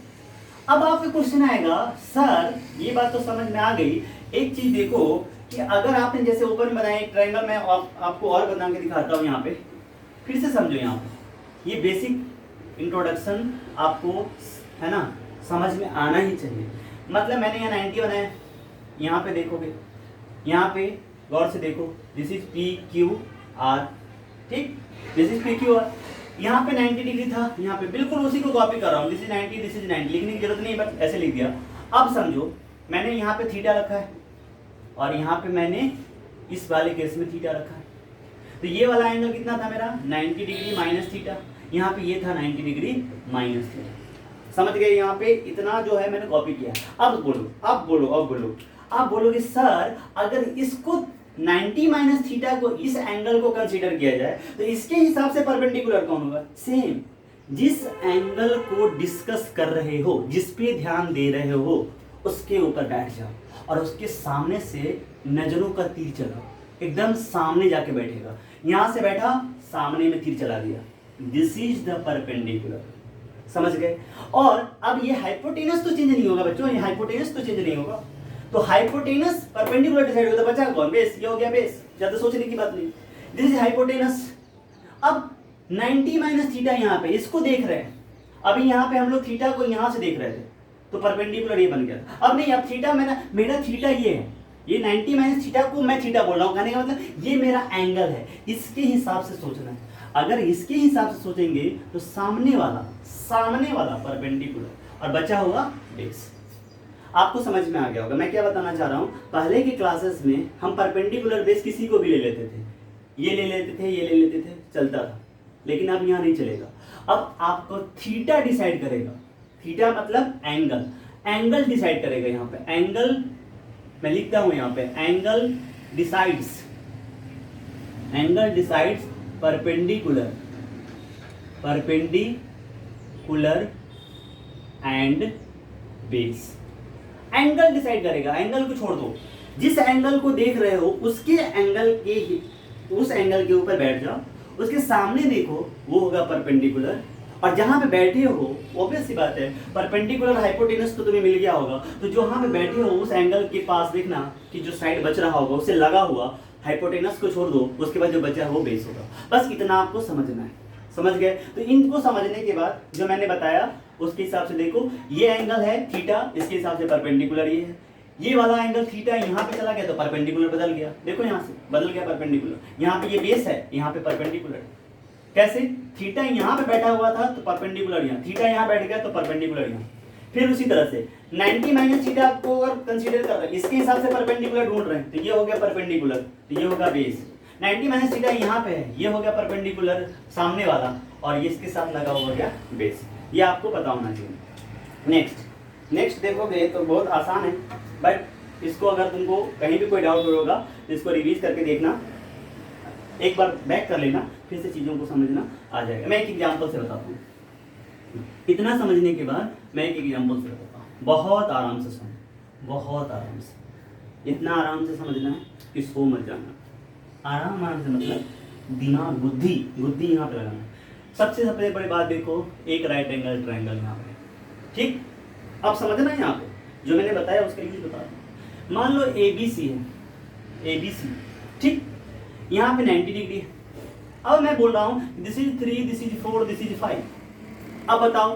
अब आपके क्वेश्चन आएगा सर ये बात तो समझ में आ गई, एक चीज देखो कि अगर आपने जैसे ऊपर में बनाया एक ट्रायंगल, मैं आपको और बना के दिखाता हूँ यहाँ पे, फिर से समझो। यहाँ पे ये बेसिक इंट्रोडक्शन आपको है ना समझ में आना ही चाहिए। मतलब मैंने यहाँ 90 बनाया, यहाँ पे देखोगे, यहाँ पे गौर से देखो, this is P Q R, ठीक, this is P Q R, यहाँ पे 90 डिग्री था, यहाँ पे बिल्कुल उसी को कॉपी कर रहा हूँ, दिस इज 90, दिस इज 90, लिखने की जरूरत नहीं, बस ऐसे लिख दिया। अब समझो मैंने यहाँ पे थीटा रखा है और यहाँ पे मैंने इस वाले केस में थीटा रखा है, तो ये वाला एंगल कितना था मेरा 90 डिग्री माइनस थीटा, यहाँ पे ये था 90 डिग्री माइनस थीटा। समझ गए? यहाँ पे इतना जो है मैंने कॉपी किया। अब बोलो, आप बोलोगे सर अगर इसको 90 माइनस थीटा को, इस एंगल को कंसीडर किया जाए तो इसके हिसाब से परपेंडिकुलर कौन होगा? सेम, जिस एंगल को डिस्कस कर रहे हो, जिस पे ध्यान दे रहे हो, उसके ऊपर बैठ जाओ और उसके सामने से नजरों का तीर चलाओ, एकदम सामने जाके बैठेगा। यहां से बैठा, सामने में तीर चला दिया, दिस इज द परपेंडिकुलर। समझ गए? और अब ये हाइपोटेनस तो चेंज नहीं होगा बच्चों, ये हाइपोटेनस तो चेंज नहीं होगा, तो हाइपोटेनस परपेंडिकुलर डिसाइड होता, बचा कौन? बेस। ये हो गया बेस, ज्यादा सोचने की बात नहीं, दिस इज हाइपोटेनस। अब 90 माइनस थीटा यहाँ पे, इसको देख रहे हैं, अभी यहाँ पे हम लोग थीटा को यहाँ से देख रहे थे, तो परपेंडिकुलर ये बन गया। अब नहीं, अब थीटा मेरा थीटा ये है, ये 90 माइनस थीटा को मैं थीटा बोल रहा हूँ, कहने का मतलब ये मेरा एंगल है, इसके हिसाब से सोचना है। अगर इसके हिसाब से सोचेंगे तो सामने वाला परपेंडिकुलर और बचा हुआ बेस। आपको समझ में आ गया होगा मैं क्या बताना चाह रहा हूँ। पहले की क्लासेस में हम परपेंडिकुलर बेस किसी को भी ले लेते थे, ये ले लेते थे, चलता था, लेकिन अब यहाँ नहीं चलेगा। अब आपको थीटा डिसाइड करेगा, थीटा मतलब एंगल डिसाइड करेगा। यहाँ पे एंगल मैं लिखता हूं, यहाँ पे angle decides perpendicular and base. Angle decide करेगा, एंगल को छोड़ दो, जिस एंगल को देख रहे हो उसके एंगल के, उस एंगल के ऊपर बैठ जाओ, उसके सामने देखो, वो होगा परपेंडिकुलर, और जहां पे बैठे हो ऑब्वियस सी बात है परपेंडिकुलर हाइपोटेनस तो तुम्हें मिल गया होगा, तो जो वहां पे बैठे हो उस एंगल के पास देखना कि जो साइड बच रहा होगा उससे लगा हुआ हाइपोटेनस को छोड़ दो, उसके बाद जो बचा है वो बेस होगा। बस इतना आपको समझना है, समझ गए? तो इनको समझने के बाद जो मैंने बताया उसके हिसाब से देखो, ये एंगल है थीटा, इसके हिसाब से परपेंडिकुलर ये है, ये वाला एंगल थीटा यहाँ पे चला गया तो परपेंडिकुलर बदल गया, देखो यहाँ से बदल गया परपेंडिकुलर, यहाँ पे ये बेस है, यहाँ पे परपेंडिकुलर। कैसे? थीटा यहाँ पे बैठा हुआ था तो परपेंडिकुलर यहाँ, थीटा यहाँ बैठ गया तो परपेंडिकुलर यहाँ। फिर उसी तरह से 90 माइनस थीटा आपको अगर कंसीडर कर रहे हैं, इसके हिसाब से परपेंडिकुलर ढूंढ रहे हैं, तो ये हो गया परपेंडिकुलर, तो ये होगा बेस। 90 माइनस थीटा यहाँ पे है, ये हो गया परपेंडिकुलर सामने वाला, और ये इसके साथ लगा हुआ गया बेस। ये आपको पता होना चाहिए। नेक्स्ट देखोगे तो बहुत आसान है, बट इसको अगर तुमको कहीं भी कोई डाउट होगा तो इसको रिवीज करके देखना, एक बार बैक कर लेना, फिर से चीज़ों को समझना आ जाएगा। मैं एक एग्जांपल से बताता हूँ, इतना समझने के बाद मैं एक एग्जांपल से बताता हूँ, बहुत आराम से समझ, बहुत आराम से, इतना आराम से समझना है कि सो मत जाना, आराम से, मतलब दिमाग, बुद्धि यहाँ पे लगाना है। सबसे बड़ी बात देखो, एक राइट एंगल ट्रायंगल यहाँ पे, ठीक? अब समझना है यहाँ पे जो मैंने बताया उसका यूज बता दूँ। मान लो ABC है, ABC, ठीक? यहाँ पे 90 डिग्री है। अब मैं बोल रहा हूँ this is 3, this is 4, this is 5। अब बताओ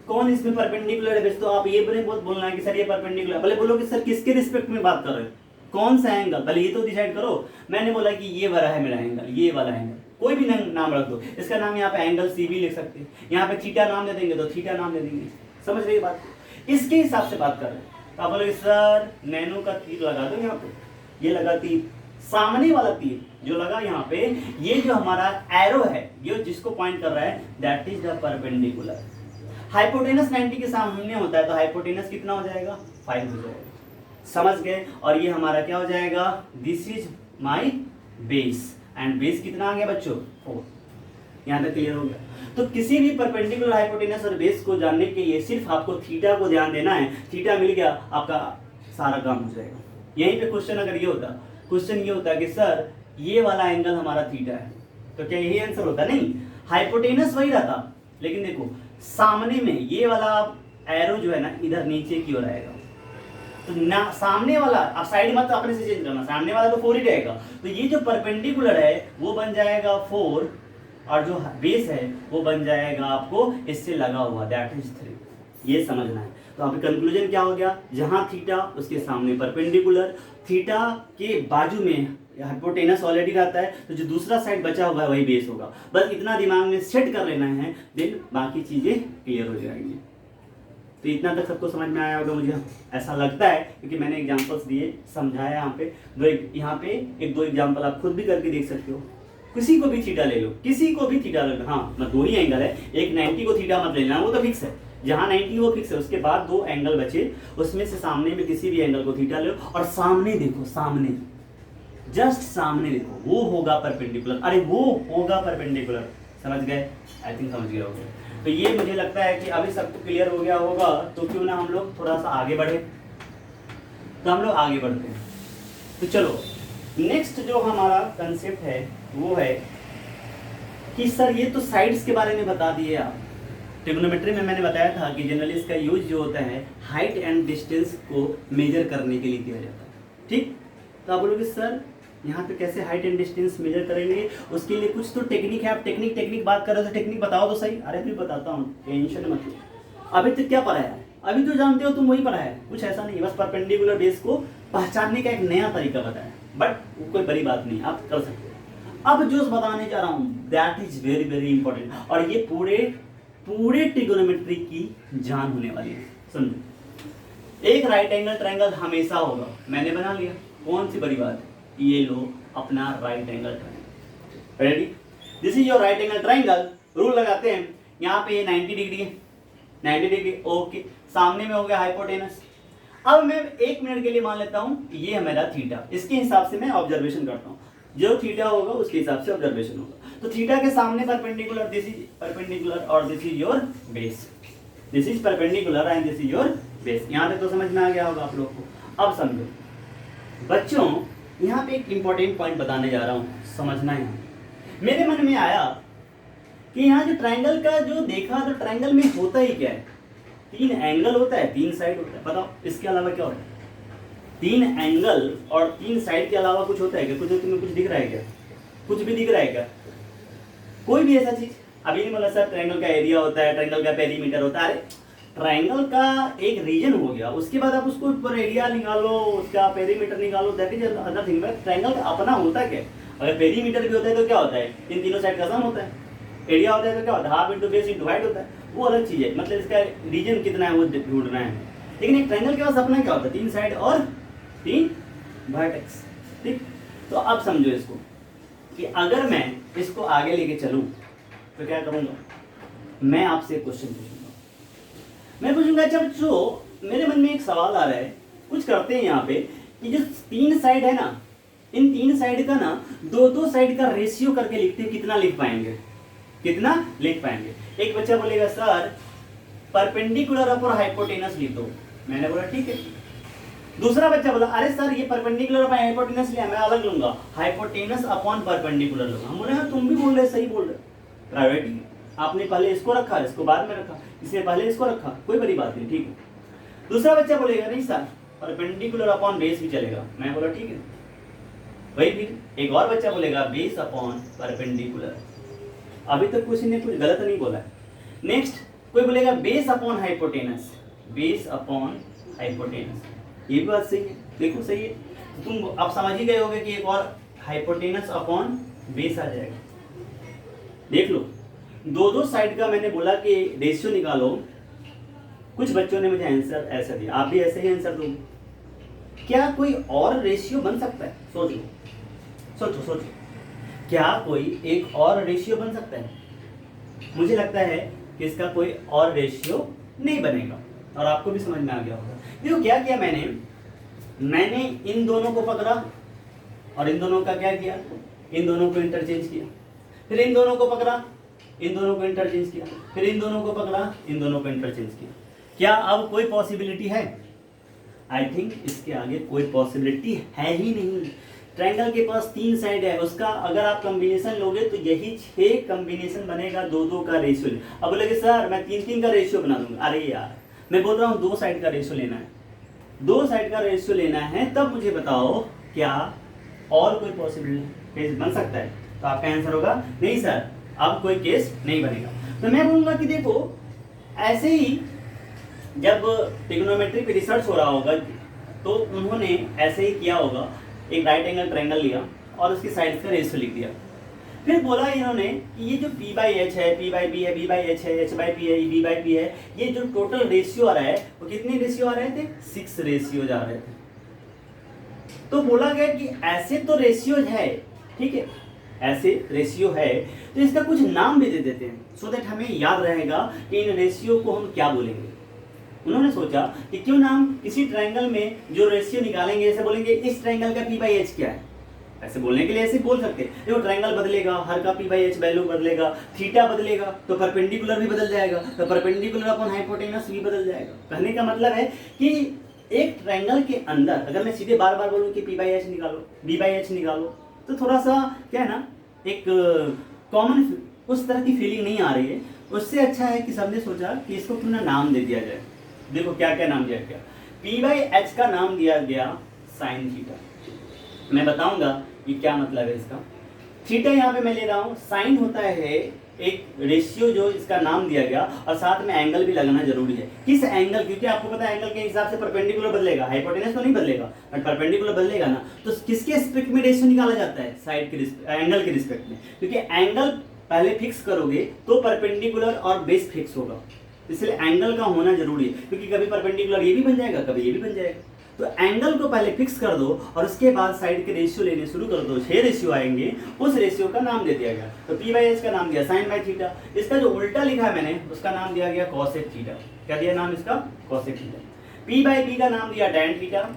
कौन इसमें परपेंडिकुलर है? बेस तो आप ये बोलना है कि सर ये परपेंडिकुलर, भले बोलो कि सर किसके रिस्पेक्ट में बात कर रहे हो, कौन सा एंगल, भले ये तो डिसाइड करो। मैंने बोला कि ये वाला है मेरा एंगल, ये वाला एंगल, कोई भी नाम रख दो, इसका नाम यहाँ पे एंगल C भी लिख सकते हैं, यहाँ पे थीटा नाम दे देंगे तो थीटा नाम दे देंगे। समझ रही बात? इसके हिसाब से बात कर रहे हैं। तो आप बोलोगे सर नैनो का तीर लगा दो यहाँ पे, ये लगा तीर, सामने वाला तीर जो लगा यहाँ पे, ये जो हमारा एरो है, ये जिसको पॉइंट कर रहा है, that is the perpendicular. Hypotenuse 90 के सामने होता है तो हाइपोटेनस कितना हो जाएगा? 5 हो जाएगा। समझ गए? और ये हमारा क्या हो जाएगा? This is my base, and base कितना आ गया बच्चों? 4। यहाँ तक क्लियर हो गया? तो किसी भी परपेंडिकुलर, हाइपोटेनस और बेस को जानने के लिए सिर्फ आपको थीटा को ध्यान देना है। थीटा मिल गया, आपका सारा काम हो जाएगा। यहीं पे क्वेश्चन अगर ये होता, क्वेश्चन ये होता कि सर ये वाला एंगल हमारा थीटा है, तो क्या यही आंसर होता? नहीं, हाइपोटेनस वही रहता, लेकिन देखो सामने में ये वाला एरो जो है ना, इधर नीचे की ओर आएगा, तो ना सामने वाला, आप साइड मत अपने से चेंज करना, सामने वाला तो 4 ही रहेगा, तो ये जो परपेंडिकुलर है वो बन जाएगा 4, और जो बेस है वो बन जाएगा आपको इससे लगा हुआ, दैट इज 3। ये समझना है। तो आप कंक्लूजन क्या हो गया? जहां थीटा उसके सामने परपेंडिकुलर, थीटा के बाजू में हाइपोटेनस ऑलरेडी रहता है, तो जो दूसरा साइड बचा हुआ है वही बेस होगा। बस इतना दिमाग में सेट कर लेना है, देन बाकी चीजें क्लियर हो जाएंगी। तो इतना तक सबको समझ में आया होगा, मुझे ऐसा लगता है, क्योंकि मैंने एग्जांपल्स दिए, समझाया यहाँ पे। यहाँ पे 1-2 एग्जांपल आप खुद भी करके देख सकते हो। किसी को भी थीटा ले लो, किसी को भी थीटा ले लो, हाँ मतलब 2 ही एंगल है, एक 90 को थीटा मत लेना, वो तो फिक्स है, जहाँ 90 वो फिक्स है, उसके बाद 2 एंगल बचे, उसमें से सामने में किसी भी एंगल को थीटा लो, और सामने देखो, सामने, जस्ट सामने देखो, वो होगा परपेंडिकुलर, अरे वो होगा परपेंडिकुलर। समझ गए? आई थिंक समझ गए होंगे। तो ये मुझे लगता है कि अभी सबको क्लियर हो गया होगा, तो क्यों ना हम लोग थोड़ा सा आगे बढ़े। तो हम लोग आगे बढ़ते हैं। तो चलो नेक्स्ट जो हमारा कंसेप्ट है वो है कि सर ये तो साइड्स के बारे में बता दिए आप। ट्रिग्नोमेट्री में मैंने बताया था कि जनरली इसका यूज जो होता है हाइट एंड डिस्टेंस को मेजर करने के लिए किया जाता है, ठीक? तो आप बोलोगे सर यहाँ पे कैसे हाइट एंड डिस्टेंस मेजर करेंगे, उसके लिए कुछ तो टेक्निक है। आप टेक्निक बात कर रहे हो तो टेक्निक बताओ तो सही। अरे भी बताता हूँ, टेंशन मत लो। अभी तक क्या पढ़ा है? अभी तो जानते हो तुम वही पढ़ा है, कुछ ऐसा नहीं, बस परपेंडिकुलर बेस को पहचानने का एक नया तरीका बताया, बट कोई बड़ी बात नहीं, आप कर सकते हो। अब जो बताने जा रहा हूँ that is very very important, और ये पूरे ट्रिगोनोमेट्री की जान होने वाली है। समझो, एक राइट एंगल ट्रायंगल हमेशा होगा, मैंने बना लिया, कौन सी बड़ी बात है? ये लो अपना right angle triangle, ready? This is your right angle triangle. Rule लगाते हैं, यहाँ पे ये 90 डिग्री है, 90 डिग्री, ओके। सामने में हो गया हाइपोटेनस। अब मैं 1 मिनट के लिए मान लेता हूँ ये है मेरा थीटा, इसके हिसाब से मैं ऑब्जर्वेशन करता हूँ, जो थीटा होगा उसके हिसाब से ऑब्जर्वेशन होगा। तो थीटा के सामने परपेंडिकुलर, दिस इज परपेंडिकुलर, और this is your base, this is perpendicular and this is your base. यहाँ तक तो समझ में आ गया होगा आप लोग को। अब समझो बच्चों, यहाँ पे एक इंपॉर्टेंट पॉइंट बताने जा रहा हूँ, समझना है। मेरे मन में आया कि यहाँ जो ट्रायंगल का जो देखा, तो ट्रायंगल में होता ही क्या है? 3 एंगल होता है, 3 साइड होता है। बताओ इसके अलावा क्या होता है? 3 एंगल और 3 साइड के अलावा कुछ होता है क्या? तुम्हें कुछ दिख रहा है क्या? कुछ भी दिख रहा है क्या? कोई भी ऐसा चीज? अभी नहीं बोला सर ट्रायंगल का एरिया होता है, ट्रायंगल का पेरीमीटर होता है। अरे ट्रायंगल का एक रीजन हो गया, उसके बाद आप उसको ऊपर एरिया निकालो, उसका पेरीमीटर निकालो, that is other thing. Triangle का अपना होता क्या है, अगर पेरीमीटर भी होता है तो क्या होता है, इन तीनों साइड का सम होता है। एरिया होता है तो क्या होता है, half into base into height होता है, वो अलग चीज़ है, मतलब इसका रीजन कितना है वो ढूंढना है। लेकिन एक ट्रायंगल के पास अपना क्या होता है, 3 साइड और 3 वर्टेक्स। ठीक, तो अब समझो इसको कि अगर मैं इसको आगे लेके चलूं तो क्या करूंगा, मैं आपसे क्वेश्चन पूछूंगा। मैं पूछूंगा अच्छा बच्चों, मेरे मन में एक सवाल आ रहा है, कुछ करते हैं यहाँ पे कि जो 3 साइड है ना, इन 3 साइड का ना 2-2 साइड का रेशियो करके लिखते हैं, कितना लिख पाएंगे, कितना लिख पाएंगे। एक बच्चा बोलेगा सर परपेंडिकुलर अपॉन हाइपोटेनस लिख दो, मैंने बोला ठीक है। दूसरा बच्चा बोला अरे सर ये परपेंडिकुलर अपॉन हाइपोटेनस लिया, मैं अलग लूंगा, हाइपोटेनस अपॉन परपेंडिकुलर लूंगा। हम बोले हाँ तुम भी बोल रहे, सही बोल रहे, प्रायोरिटी आपने पहले इसको रखा, इसको बाद में रखा, इसने पहले इसको रखा, कोई बड़ी बात नहीं, ठीक है। दूसरा बच्चा बोलेगा नहीं सर परपेंडिकुलर अपॉन बेस भी चलेगा, मैं बोला ठीक है। वही फिर एक और बच्चा बोलेगा बेस अपॉन परपेंडिकुलर, अभी तक किसी ने कुछ गलत नहीं बोला है। नेक्स्ट कोई बोलेगा base upon hypotenuse, base upon hypotenuse, ये भी बात सही है, देखो सही है। तो तुम अब समझ ही गए होगे कि एक और हाइपोटेनस अपॉन बेस आ जाएगा। देख लो 2-2 साइड का मैंने बोला कि रेशियो निकालो, कुछ बच्चों ने मुझे आंसर ऐसा दिया, आप भी ऐसे ही आंसर दोगे। क्या कोई और रेशियो बन सकता है, सोच लो, सोचो सोचो, क्या कोई एक और रेशियो बन सकता है? मुझे लगता है कि इसका कोई और रेशियो नहीं बनेगा, और आपको भी समझ में आ गया होगा। देखो क्या किया मैंने इन दोनों को पकड़ा और इन दोनों का क्या किया, इन दोनों को इंटरचेंज किया, फिर इन दोनों को पकड़ा, इन दोनों को इंटरचेंज किया, फिर इन दोनों को पकड़ा, इन दोनों को इंटरचेंज किया। क्या अब कोई पॉसिबिलिटी है? आई थिंक इसके आगे कोई पॉसिबिलिटी है ही नहीं। ट्रायंगल के पास 3 साइड है, उसका अगर आप कॉम्बिनेशन लोगे तो यही 6 कॉम्बिनेशन बनेगा 2-2 का रेशियो। अब बोलेगे सर मैं 3-3 का रेशियो बना दूंगा, अरे यार मैं बोल रहा हूँ 2 साइड का रेशियो लेना है, 2 साइड का रेशियो लेना है, तब मुझे बताओ क्या और कोई पॉसिबिलिटी बन सकता है? तो आपका आंसर होगा नहीं सर अब कोई केस नहीं बनेगा। तो मैं बोलूँगा कि देखो ऐसे ही जब ट्रिग्नोमेट्री पे रिसर्च हो रहा होगा तो उन्होंने ऐसे ही किया होगा, एक राइट एंगल ट्रायंगल लिया और उसकी साइड्स का रेशियो लिख दिया, फिर बोला इन्होंने कि ये जो p/h है, p/b है, b/h है, h/p है, b/p है, ये जो टोटल रेशियो आ रहा है वो कितने रेशियो आ रहे थे, 6 रेशियो जा रहे थे। तो बोला गया कि ऐसे तो रेशियो है, ठीक है, ऐसे रेशियो है तो इसका कुछ नाम भी दे देते हैं सो दैट हमें याद रहेगा कि इन रेशियो को हम क्या बोलेंगे। उन्होंने सोचा कि क्यों ना हम किसी ट्रायंगल में जो रेशियो निकालेंगे ऐसे बोलेंगे इस ट्रायंगल का p/h क्या है, ऐसे बोलने के लिए ऐसे बोल सकते हैं। देखो ट्रायंगल बदलेगा, हर का p/h वैल्यू बदलेगा, थीटा बदलेगा तो परपेंडिकुलर भी बदल जाएगा, तो परपेंडिकुलर अपॉन हाइपोटेनस भी बदल जाएगा। कहने का मतलब है कि एक ट्रायंगल के अंदर अगर मैं सीधे बार बार बोलूँ कि p/h निकालो, b/h निकालो, तो थोड़ा सा क्या है ना, एक कॉमन उस तरह की फीलिंग नहीं आ रही है। उससे अच्छा है कि सबने सोचा कि इसको क्यों ना नाम दे दिया जाए। देखो क्या क्या नाम दिया गया, p/h का नाम दिया गया साइन थीटा। मैं बताऊंगा कि क्या मतलब है इसका। थीटा यहाँ पे मैं ले रहा हूँ, साइन होता है एक रेशियो जो इसका नाम दिया गया, और साथ में एंगल भी लगना जरूरी है। किस एंगल, क्योंकि आपको पता है एंगल के हिसाब से परपेंडिकुलर बदलेगा, हाइपोटेनस तो नहीं बदलेगा बट परपेंडिकुलर बदलेगा ना। तो किसके रिस्पेक्ट में रेशियो निकाला जाता है, साइड के एंगल के रिस्पेक्ट में, क्योंकि एंगल पहले फिक्स करोगे तो परपेंडिकुलर और बेस फिक्स होगा, इसलिए एंगल का होना जरूरी है, क्योंकि कभी परपेंडिकुलर ये भी बन जाएगा, कभी ये भी बन जाएगा। तो एंगल को पहले फिक्स कर दो और उसके बाद साइड के रेशियो लेने शुरू कर दो। 6 रेशियो आएंगे, उस रेशियो का नाम दे दिया गया। तो p/h का नाम दिया साइन बाय थीटा, इसका जो उल्टा लिखा है मैंने उसका नाम दिया गया कॉसेक थीटा। क्या दिया नाम इसका, कॉसेक थीटा। p/b का नाम दिया टैन थीटा,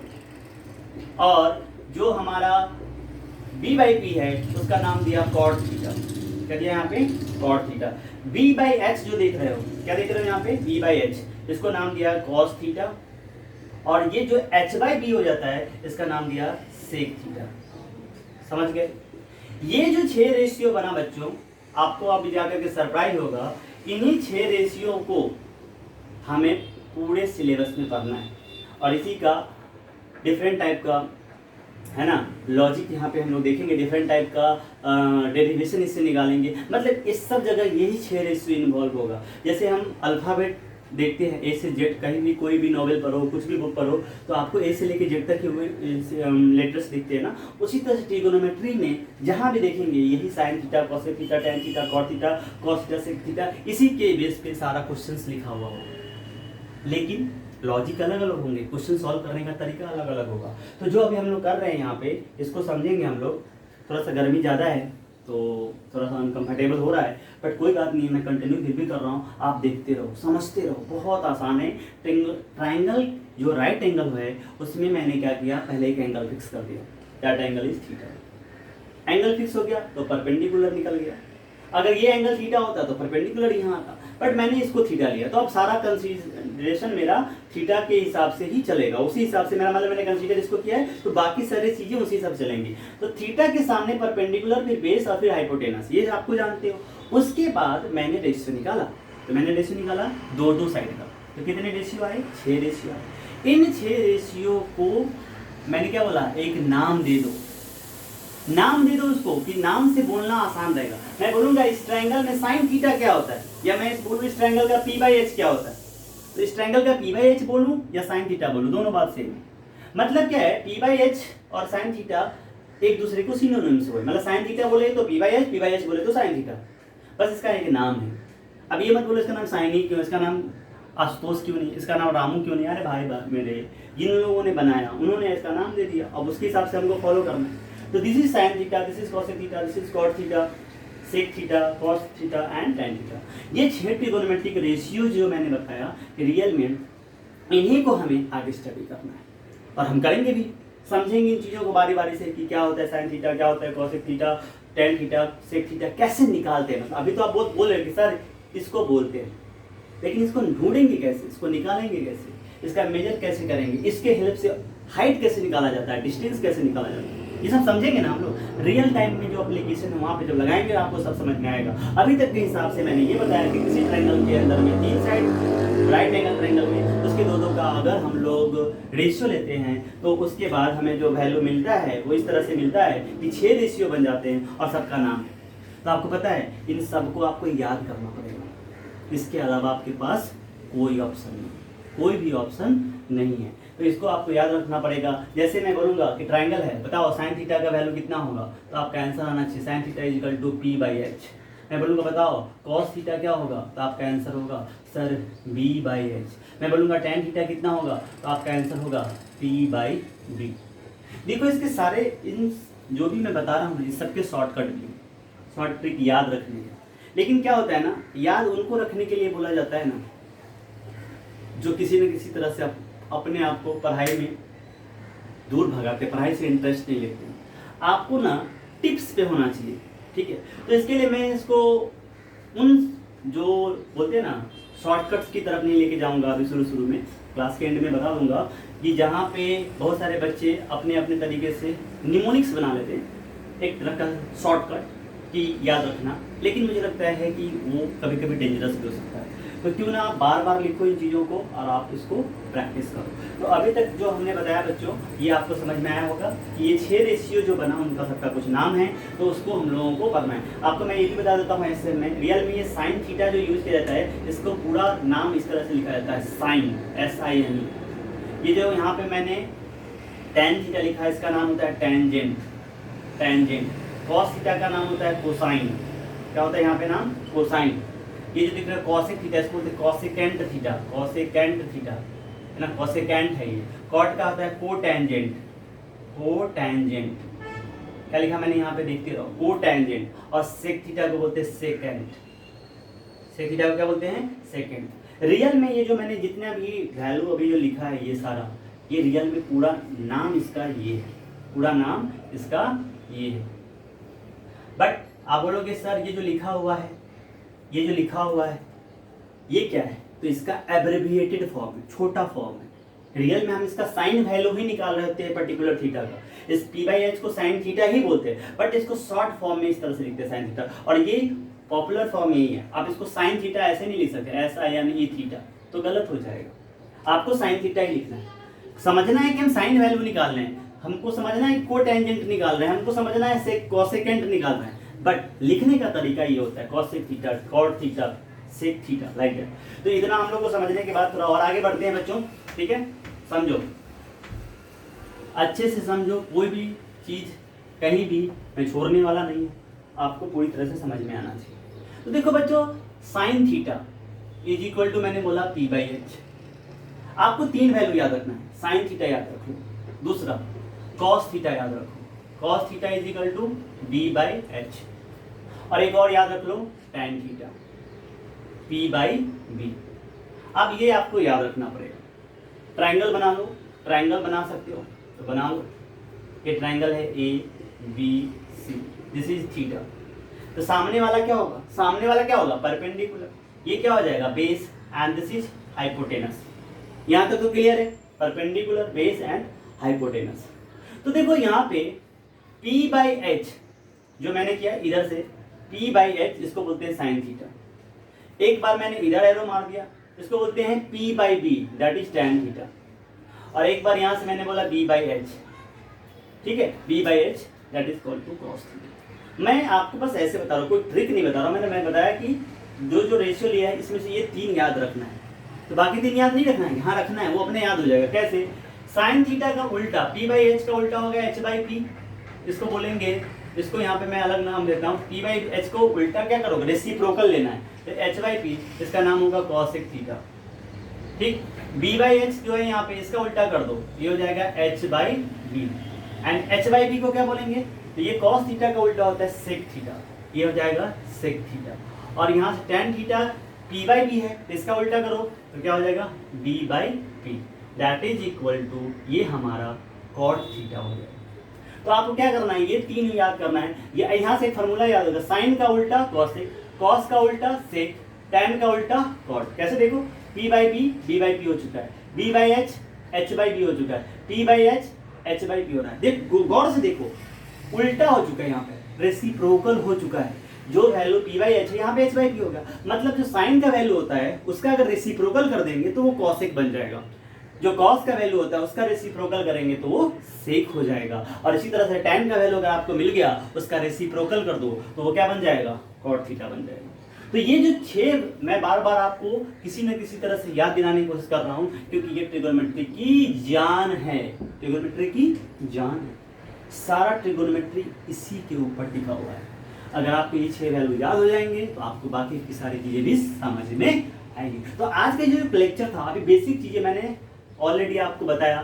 और जो हमारा b/p है उसका नाम दिया कॉट थीटा। क्या दिया यहाँ पे, कॉट थीटा। b/h जो देख रहे हो, क्या देख रहे हो यहाँ पे, b/h, इसको नाम दिया कॉस थीटा, और ये जो h/b हो जाता है इसका नाम दिया सेक थीटा। समझ गए? ये जो 6 रेशियो बना बच्चों, आपको अभी जाकर के सरप्राइज होगा, इन्हीं 6 रेशियो को हमें पूरे सिलेबस में पढ़ना है, और इसी का डिफरेंट टाइप का है ना लॉजिक यहाँ पे हम लोग देखेंगे, डिफरेंट टाइप का डेरिवेशन इससे निकालेंगे। मतलब इस सब जगह यही 6 रेशियो इन्वॉल्व होगा। जैसे हम अल्फ़ाबेट देखते हैं ए से जेड, कहीं भी कोई भी नॉवेल पढ़ो, कुछ भी बुक पढ़ो, तो आपको ए से लेके जेड तक के हुए लेटर्स दिखते हैं ना। उसी तरह से ट्रिगोनोमेट्री में जहाँ भी देखेंगे यही sine theta, cosec theta, tan theta, cot theta, cos theta, sec theta, इसी के बेस पे सारा क्वेश्चंस लिखा हुआ होगा। लेकिन लॉजिक अलग अलग होंगे, क्वेश्चन सॉल्व करने का तरीका अलग अलग होगा। तो जो अभी हम लोग कर रहे हैं यहाँ पे, इसको समझेंगे हम लोग। थोड़ा सा गर्मी ज़्यादा है तो थोड़ा सा अनकम्फर्टेबल हो रहा है, बट कोई बात नहीं है, मैं कंटिन्यू फिर भी कर रहा हूँ। आप देखते रहो, समझते रहो, बहुत आसान है। ट्राइंगल जो राइट एंगल है उसमें मैंने क्या किया, पहले एक एंगल फिक्स कर दिया, that angle is theta. Angle fix हो गया तो परपेंडिकुलर निकल गया। अगर ये एंगल थीटा होता तो परपेंडिकुलर यहाँ आता, बट मैंने इसको थीटा लिया, तो अब सारा कंसीडरेशन मेरा थीटा के हिसाब से ही चलेगा। उसी हिसाब से मेरा मतलब मैंने कंसीडर इसको किया है, तो बाकी सारी चीजें उसी हिसाब से चलेंगी। तो थीटा के सामने परपेंडिकुलर, फिर बेस और फिर हाइपोटेनस, ये आपको जानते हो। उसके बाद मैंने रेशियो निकाला, तो मैंने रेशियो निकाला दो साइड का, तो कितने रेशियो आए, 6 रेशियो आए। इन 6 रेशियो को मैंने क्या बोला, एक नाम दे दो, नाम दे दो उसको, कि नाम से बोलना आसान रहेगा। मैं बोलूंगा इस ट्रायंगल में साइन थीटा क्या होता है, या मैं बोलूँ इस ट्रायंगल का p/h क्या होता है, तो इस ट्रायंगल का p/h बोलूं या साइन थीटा बोलूं, दोनों बात सेम है। मतलब क्या है, p/h और साइन थीटा एक दूसरे को सिनोनिम्स हुए, मतलब साइन थीटा बोले तो p/h बोले तो साइन थीटा, बस इसका एक नाम है। अब ये मत बोलो इसका नाम साइनी क्यों, इसका नाम आशुतोष क्यों नहीं, इसका नाम रामू क्यों नहीं। अरे भाई मेरे, जिन लोगों ने बनाया उन्होंने इसका नाम दे दिया, अब उसके हिसाब से हमको फॉलो करना है। तो this is sine theta, this is cosec theta, this is cot theta, sec theta, cos theta and tan theta. ये 6 ट्रिगोनोमेट्रिक रेशियो जो मैंने बताया कि रियल में, इन्हीं को हमें आगे स्टडी करना है और हम करेंगे भी, समझेंगे इन चीज़ों को बारी बारी से कि क्या होता है साइन थीटा, क्या होता है cosec theta, tan theta, sec theta, कैसे निकालते हैं। अभी तो आप बहुत बोल रहे हैं कि सर इसको बोलते हैं, लेकिन इसको ढूंढेंगे कैसे, इसको निकालेंगे कैसे, इसका मेजर कैसे करेंगे, इसके हेल्प से हाइट कैसे निकाला जाता है, डिस्टेंस कैसे निकाला जाता है, ये सब समझेंगे ना हम लोग। रियल टाइम में जो एप्लीकेशन है वहाँ पे जब लगाएंगे आपको सब समझ में आएगा। अभी तक के हिसाब से मैंने ये बताया कि किसी ट्रायंगल के अंदर में 3 साइड, राइट एंगल ट्रायंगल में उसके दो का अगर हम लोग रेशियो लेते हैं तो उसके बाद हमें जो वैल्यू मिलता है वो इस तरह से मिलता है कि 6 रेशियो बन जाते हैं और सबका नाम है। तो आपको पता है इन सबको आपको याद करना पड़ेगा, इसके अलावा आपके पास कोई ऑप्शन नहीं, कोई भी ऑप्शन नहीं है। तो इसको आपको याद रखना पड़ेगा। जैसे मैं बोलूँगा कि ट्रायंगल है, बताओ साइन थीटा का वैल्यू कितना होगा, तो आपका आंसर आना चाहिए sine theta is equal to p/h। मैं बोलूँगा बताओ कॉस थीटा क्या होगा, तो आपका आंसर होगा सर b/h। मैं बोलूँगा टैन थीटा कितना होगा, तो आपका आंसर होगा p/b। देखो इसके सारे इन जो भी मैं बता रहा हूँ इस सबके शॉर्टकट भी, शॉर्ट ट्रिक याद रखने के। लेकिन क्या होता है ना, याद उनको रखने के लिए बोला जाता है ना जो किसी न किसी तरह से अपने आप को पढ़ाई में दूर भगाते, पढ़ाई से इंटरेस्ट नहीं लेते। आपको ना टिप्स पे होना चाहिए, ठीक है। तो इसके लिए मैं इसको उन जो बोलते हैं ना शॉर्टकट्स की तरफ नहीं लेके जाऊंगा। अभी शुरू में क्लास के एंड में बता दूंगा कि जहाँ पे बहुत सारे बच्चे अपने अपने तरीके से निमोनिक्स बना लेते हैं, एक तरह का शॉर्टकट कि याद रखना, लेकिन मुझे लगता है कि वो कभी कभी डेंजरस भी हो सकता है। तो क्यों ना आप बार बार लिखो इन चीज़ों को और आप इसको प्रैक्टिस करो। तो अभी तक जो हमने बताया बच्चों, ये आपको समझ में आया होगा कि ये 6 रेशियो जो बना उनका सबका कुछ नाम है, तो उसको हम लोगों को पढ़ना है। आपको मैं ये भी बता देता हूँ ऐसे में, रियल में ये साइन थीटा जो यूज़ किया जाता है इसको पूरा नाम इस तरह से लिखा जाता है साइन, SIN। ये जो यहाँ पे मैंने टैन थीटा लिखा है इसका नाम होता है टेंजेंट, टेंजेंट। कॉस थीटा का नाम होता है कोसाइन, क्या होता है यहाँ पे नाम, कोसाइन। ये जो दिख रहा है कॉसेक थीटा, इसको बोलते हैं कॉसेकेंट थीटा, कॉसेकेंट थीटा है ना, कॉसेकेंट है ये। कॉट का होता है कोटेंजेंट, कोटेंजेंट। क्या लिखा मैंने यहाँ पे, देखते रहो, कोटेंजेंट। और सेक थीटा को बोलते हैं सेकेंट, सेक थीटा को क्या बोलते हैं, सेकेंड। रियल में ये जो मैंने जितना भी वैल्यू अभी जो लिखा है ये सारा, ये रियल में पूरा नाम इसका ये है, पूरा नाम इसका ये है। बट आप बोलोगे सर ये जो लिखा हुआ है, ये जो लिखा हुआ है ये क्या है, तो इसका एब्रिविएटेड फॉर्म है, छोटा फॉर्म है। रियल में हम इसका साइन वैल्यू ही निकाल रहे होते हैं पर्टिकुलर थीटा का, इस p/h को साइन थीटा ही बोलते हैं, बट इसको शॉर्ट फॉर्म में इस तरह से लिखते हैं साइन थीटा, और ये पॉपुलर फॉर्म यही है। आप इसको साइन थीटा ऐसे नहीं लिख सकते, SINE थीटा, तो गलत हो जाएगा। आपको साइन थीटा ही लिखना है। समझना है कि हम साइन वैल्यू निकाल रहे हैं, हमको समझना है कोटेंजेंट निकाल रहे हैं, हमको समझना है कॉसेकेंट निकाल रहे हैं, बट लिखने का तरीका ये होता है cosec theta, cot theta, sec theta, like that. तो इतना हम लोग को समझने के बाद थोड़ा और आगे बढ़ते हैं बच्चों, ठीक है। समझो, अच्छे से समझो, कोई भी चीज़ कहीं भी मैं छोड़ने वाला नहीं हूँ, आपको पूरी तरह से समझ में आना चाहिए। तो देखो बच्चों, sine theta is equal to, मैंने बोला p/h। आपको 3 वैल्यू याद रखना है। साइन थीटा याद रखो, दूसरा कॉस थीटा याद रखो, cos theta is equal to b/h, और एक और याद रख लो tan थीटा p/b। अब ये आपको याद रखना पड़ेगा। ट्राइंगल बना लो, ट्राइंगल बना सकते हो तो बना लो। ये ट्राइंगल है ABC, दिस इज थीटा। तो सामने वाला क्या होगा, सामने वाला क्या होगा, परपेंडिकुलर। ये क्या हो जाएगा, base, and this is hypotenuse. यहाँ तक तो क्लियर है, परपेंडिकुलर, बेस एंड हाइपोटेनस। तो देखो यहाँ पे p/h जो मैंने किया इधर से, p/h इसको बोलते हैं साइन थीटा। एक बार मैंने इधर एरो मार दिया, इसको बोलते हैं p/b, that is tan theta. और एक बार यहाँ से मैंने बोला b/h, ठीक है, b/h that is called to cos theta. मैं आपको बस ऐसे बता रहा हूँ, कोई ट्रिक नहीं बता रहा हूँ। मैंने बताया कि जो रेशियो लिया है इसमें से ये 3 याद रखना है, तो बाकी 3 याद नहीं रखना है, हाँ रखना है, वो अपने याद हो जाएगा। कैसे, साइन थीटा का उल्टा p/h का उल्टा हो गया h/p, इसको बोलेंगे, इसको यहाँ पे मैं अलग नाम देता हूँ। p/h को उल्टा क्या करोगे, रेसिप्रोकल लेना है, तो h/p इसका नाम होगा कॉसेक थीटा, ठीक। b/h जो है यहाँ पे इसका उल्टा कर दो, ये हो जाएगा h/b, एंड h/p को क्या बोलेंगे, तो ये कॉस थीटा का उल्टा होता है सेक थीटा, ये हो जाएगा सेक थीटा। और यहाँ से tan थीटा p/b है, तो इसका उल्टा करो तो क्या हो जाएगा b/p, that is equal to, ये हमारा कॉट थीटा हो जाएगा। तो आपको क्या करना है, ये 3 याद करना है। ये यहाँ से एक फार्मूला याद होगा, साइन का उल्टा कॉसेक, कॉस का उल्टा सेक, tan का उल्टा कॉट। कैसे देखो, p/b b/p हो चुका है, b/h h/b हो चुका है, p/h h/p हो रहा है। देख गौर से देखो, उल्टा हो चुका है, यहाँ पे रेसिप्रोकल हो चुका है। जो वैल्यू p/h है यहाँ पे h/p होगा, मतलब जो साइन का वैल्यू होता है उसका अगर रेसिप्रोकल कर देंगे तो वो कॉसेक बन जाएगा। जो कॉस का वैल्यू होता है उसका रेसिप्रोकल करेंगे तो वो सेक हो जाएगा। और इसी तरह से tan का वैल्यू अगर आपको मिल गया, उसका रेसिप्रोकल कर दो तो वो क्या बन जाएगा, कॉट थीटा बन जाएगा। तो ये जो 6 मैं बार बार आपको किसी न किसी तरह से याद दिलाने की कोशिश कर रहा हूँ, क्योंकि ये ट्रिगोनोमेट्री की जान है, ट्रिगोनोमेट्री की जान है। सारा ट्रिगोनोमेट्री इसी के ऊपर टिका हुआ है। अगर आपको ये 6 वैल्यू याद हो जाएंगे तो आपको बाकी की सारी चीजें भी समझ में आएगी। तो आज का जो लेक्चर था, अभी बेसिक चीजें मैंने ऑलरेडी आपको बताया।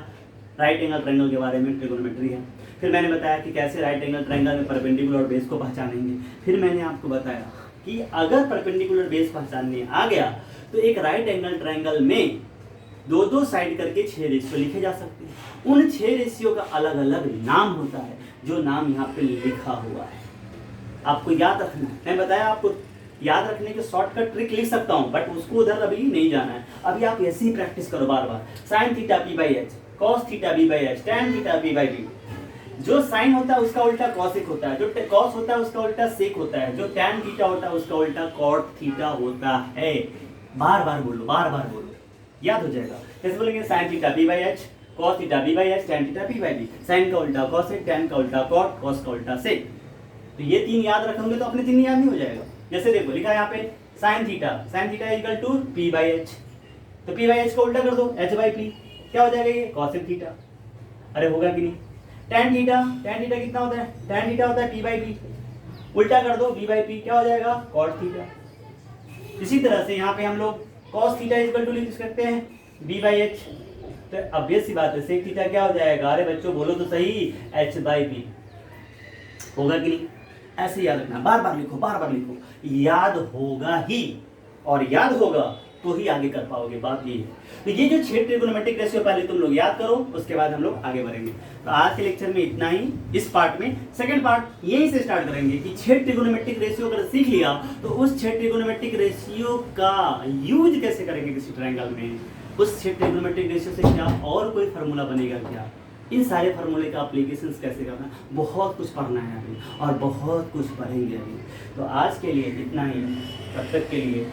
राइट एंगल ट्रायंगल के बारे में, ट्रिगोनोमेट्री है। फिर मैंने बताया कि कैसे राइट एंगल ट्रायंगल में परपेंडिकुलर और बेस को पहचानेंगे। फिर मैंने आपको बताया कि अगर परपेंडिकुलर बेस पहचानने आ गया तो एक राइट एंगल ट्रायंगल में 2-2 साइड करके 6 रेशियो लिखे जा सकते हैं। उन 6 रेशियो का अलग अलग नाम होता है, जो नाम यहाँ पे लिखा हुआ है, आपको याद रखना है। मैं बताया आपको याद रखने के शॉर्टकट ट्रिक लिख सकता हूँ, बट उसको उधर अभी नहीं जाना है। अभी आप ऐसे ही प्रैक्टिस करो बार बार। Sine theta p/h, cos theta b/h, tan theta b/b। जो साइन होता है उसका उल्टा कॉसेक होता है, जो कॉस होता है उसका उल्टा सेक होता है, जो tan थीटा होता है उसका उल्टा कॉट थीटा होता है। बार बार बोलो, बार बार बोलो, याद हो जाएगा। कैसे बोलेंगे, sine theta p/h, cos theta b/h, tan theta p/b। Sine का उल्टा कॉसेक, tan का उल्टा कॉट, कॉस का उल्टा सेक। तो ये 3 याद रखोगे तो अपने 3 याद नहीं हो जाएगा। जैसे देखो लिखा है यहाँ पे sine theta equal to p/h, तो p/h को उल्टा कर दो h/p, क्या हो जाएगा ये कॉसेक थीटा। अरे होगा कि नहीं। tan थीटा कितना होता है, tan थीटा होता है p/b, उल्टा कर दो b/p, क्या हो जाएगा कॉट थीटा। इसी तरह से यहाँ पे हम लोग cos थीटा इक्वल टू लिख सकते हैं b/h, तो ऑब्वियस सी बात है सेक थीटा क्या हो जाएगा, अरे बच्चों बोलो तो सही, h/p। होगा कि नहीं। ऐसे याद रखना, बार बार लिखो, बार बार लिखो, याद होगा ही, और याद होगा तो ही आगे कर पाओगे, बात ये है। तो ये जो 6 ट्रिगोनोमेट्रिक रेशियो पहले तुम लोग याद करो, उसके बाद हम लोग आगे बढ़ेंगे। तो आज के लेक्चर में इतना ही, इस पार्ट में। सेकंड पार्ट यहीं से स्टार्ट करेंगे कि 6 ट्रिगोनोमेट्रिक रेशियो अगर सीख लिया तो उस 6 ट्रिगोनोमेट्रिक रेशियो का यूज कैसे करेंगे किसी ट्रायंगल में, उस 6 ट्रिगोनोमेट्रिक रेशियो से क्या और कोई फार्मूला बनेगा क्या, इन सारे फार्मूले का एप्लीकेशंस कैसे करना, बहुत कुछ पढ़ना है अभी, और बहुत कुछ पढ़ेंगे अभी। तो आज के लिए इतना ही। तब तक के लिए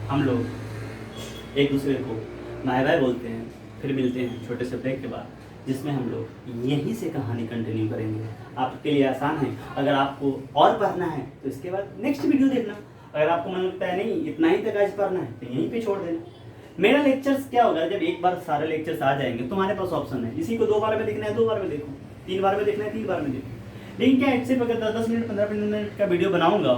हम लोग एक दूसरे को बाय बाय बोलते हैं, फिर मिलते हैं छोटे से ब्रेक के बाद, जिसमें हम लोग यहीं से कहानी कंटिन्यू करेंगे। आपके लिए आसान है, अगर आपको और पढ़ना है तो इसके बाद नेक्स्ट वीडियो देखना। अगर आपको मन लगता है नहीं इतना ही तक आज पढ़ना है तो यहीं पे छोड़ देना। मेरा लेक्चर्स क्या होगा, जब एक बार सारे लेक्चर्स आ जाएंगे तुम्हारे पास ऑप्शन है, इसी को 2 बार में देखना है 2 बार में देखो, 3 बार में देखना है 3 बार में देखो। लेकिन क्या सिर्फ अगर 10 मिनट 15 मिनट का वीडियो बनाऊंगा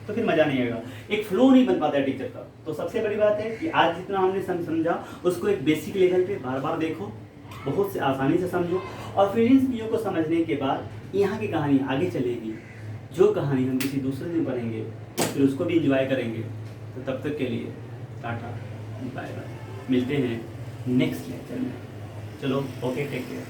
तो फिर मज़ा नहीं आएगा, एक फ्लो नहीं बन पाता है टीचर का। तो सबसे बड़ी बात है कि आज जितना हमने समझा उसको एक बेसिक लेवल पे बार बार देखो, बहुत से आसानी से समझो, और फिर इन चीज़ों को समझने के बाद यहाँ की कहानी आगे चलेगी। जो कहानी हम किसी दूसरे दिन पढ़ेंगे फिर उसको भी इंजॉय करेंगे। तो तब तक के लिए टाटा बाय बाय, मिलते हैं नेक्स्ट लेक्चर में। चलो ओके, टेक केयर।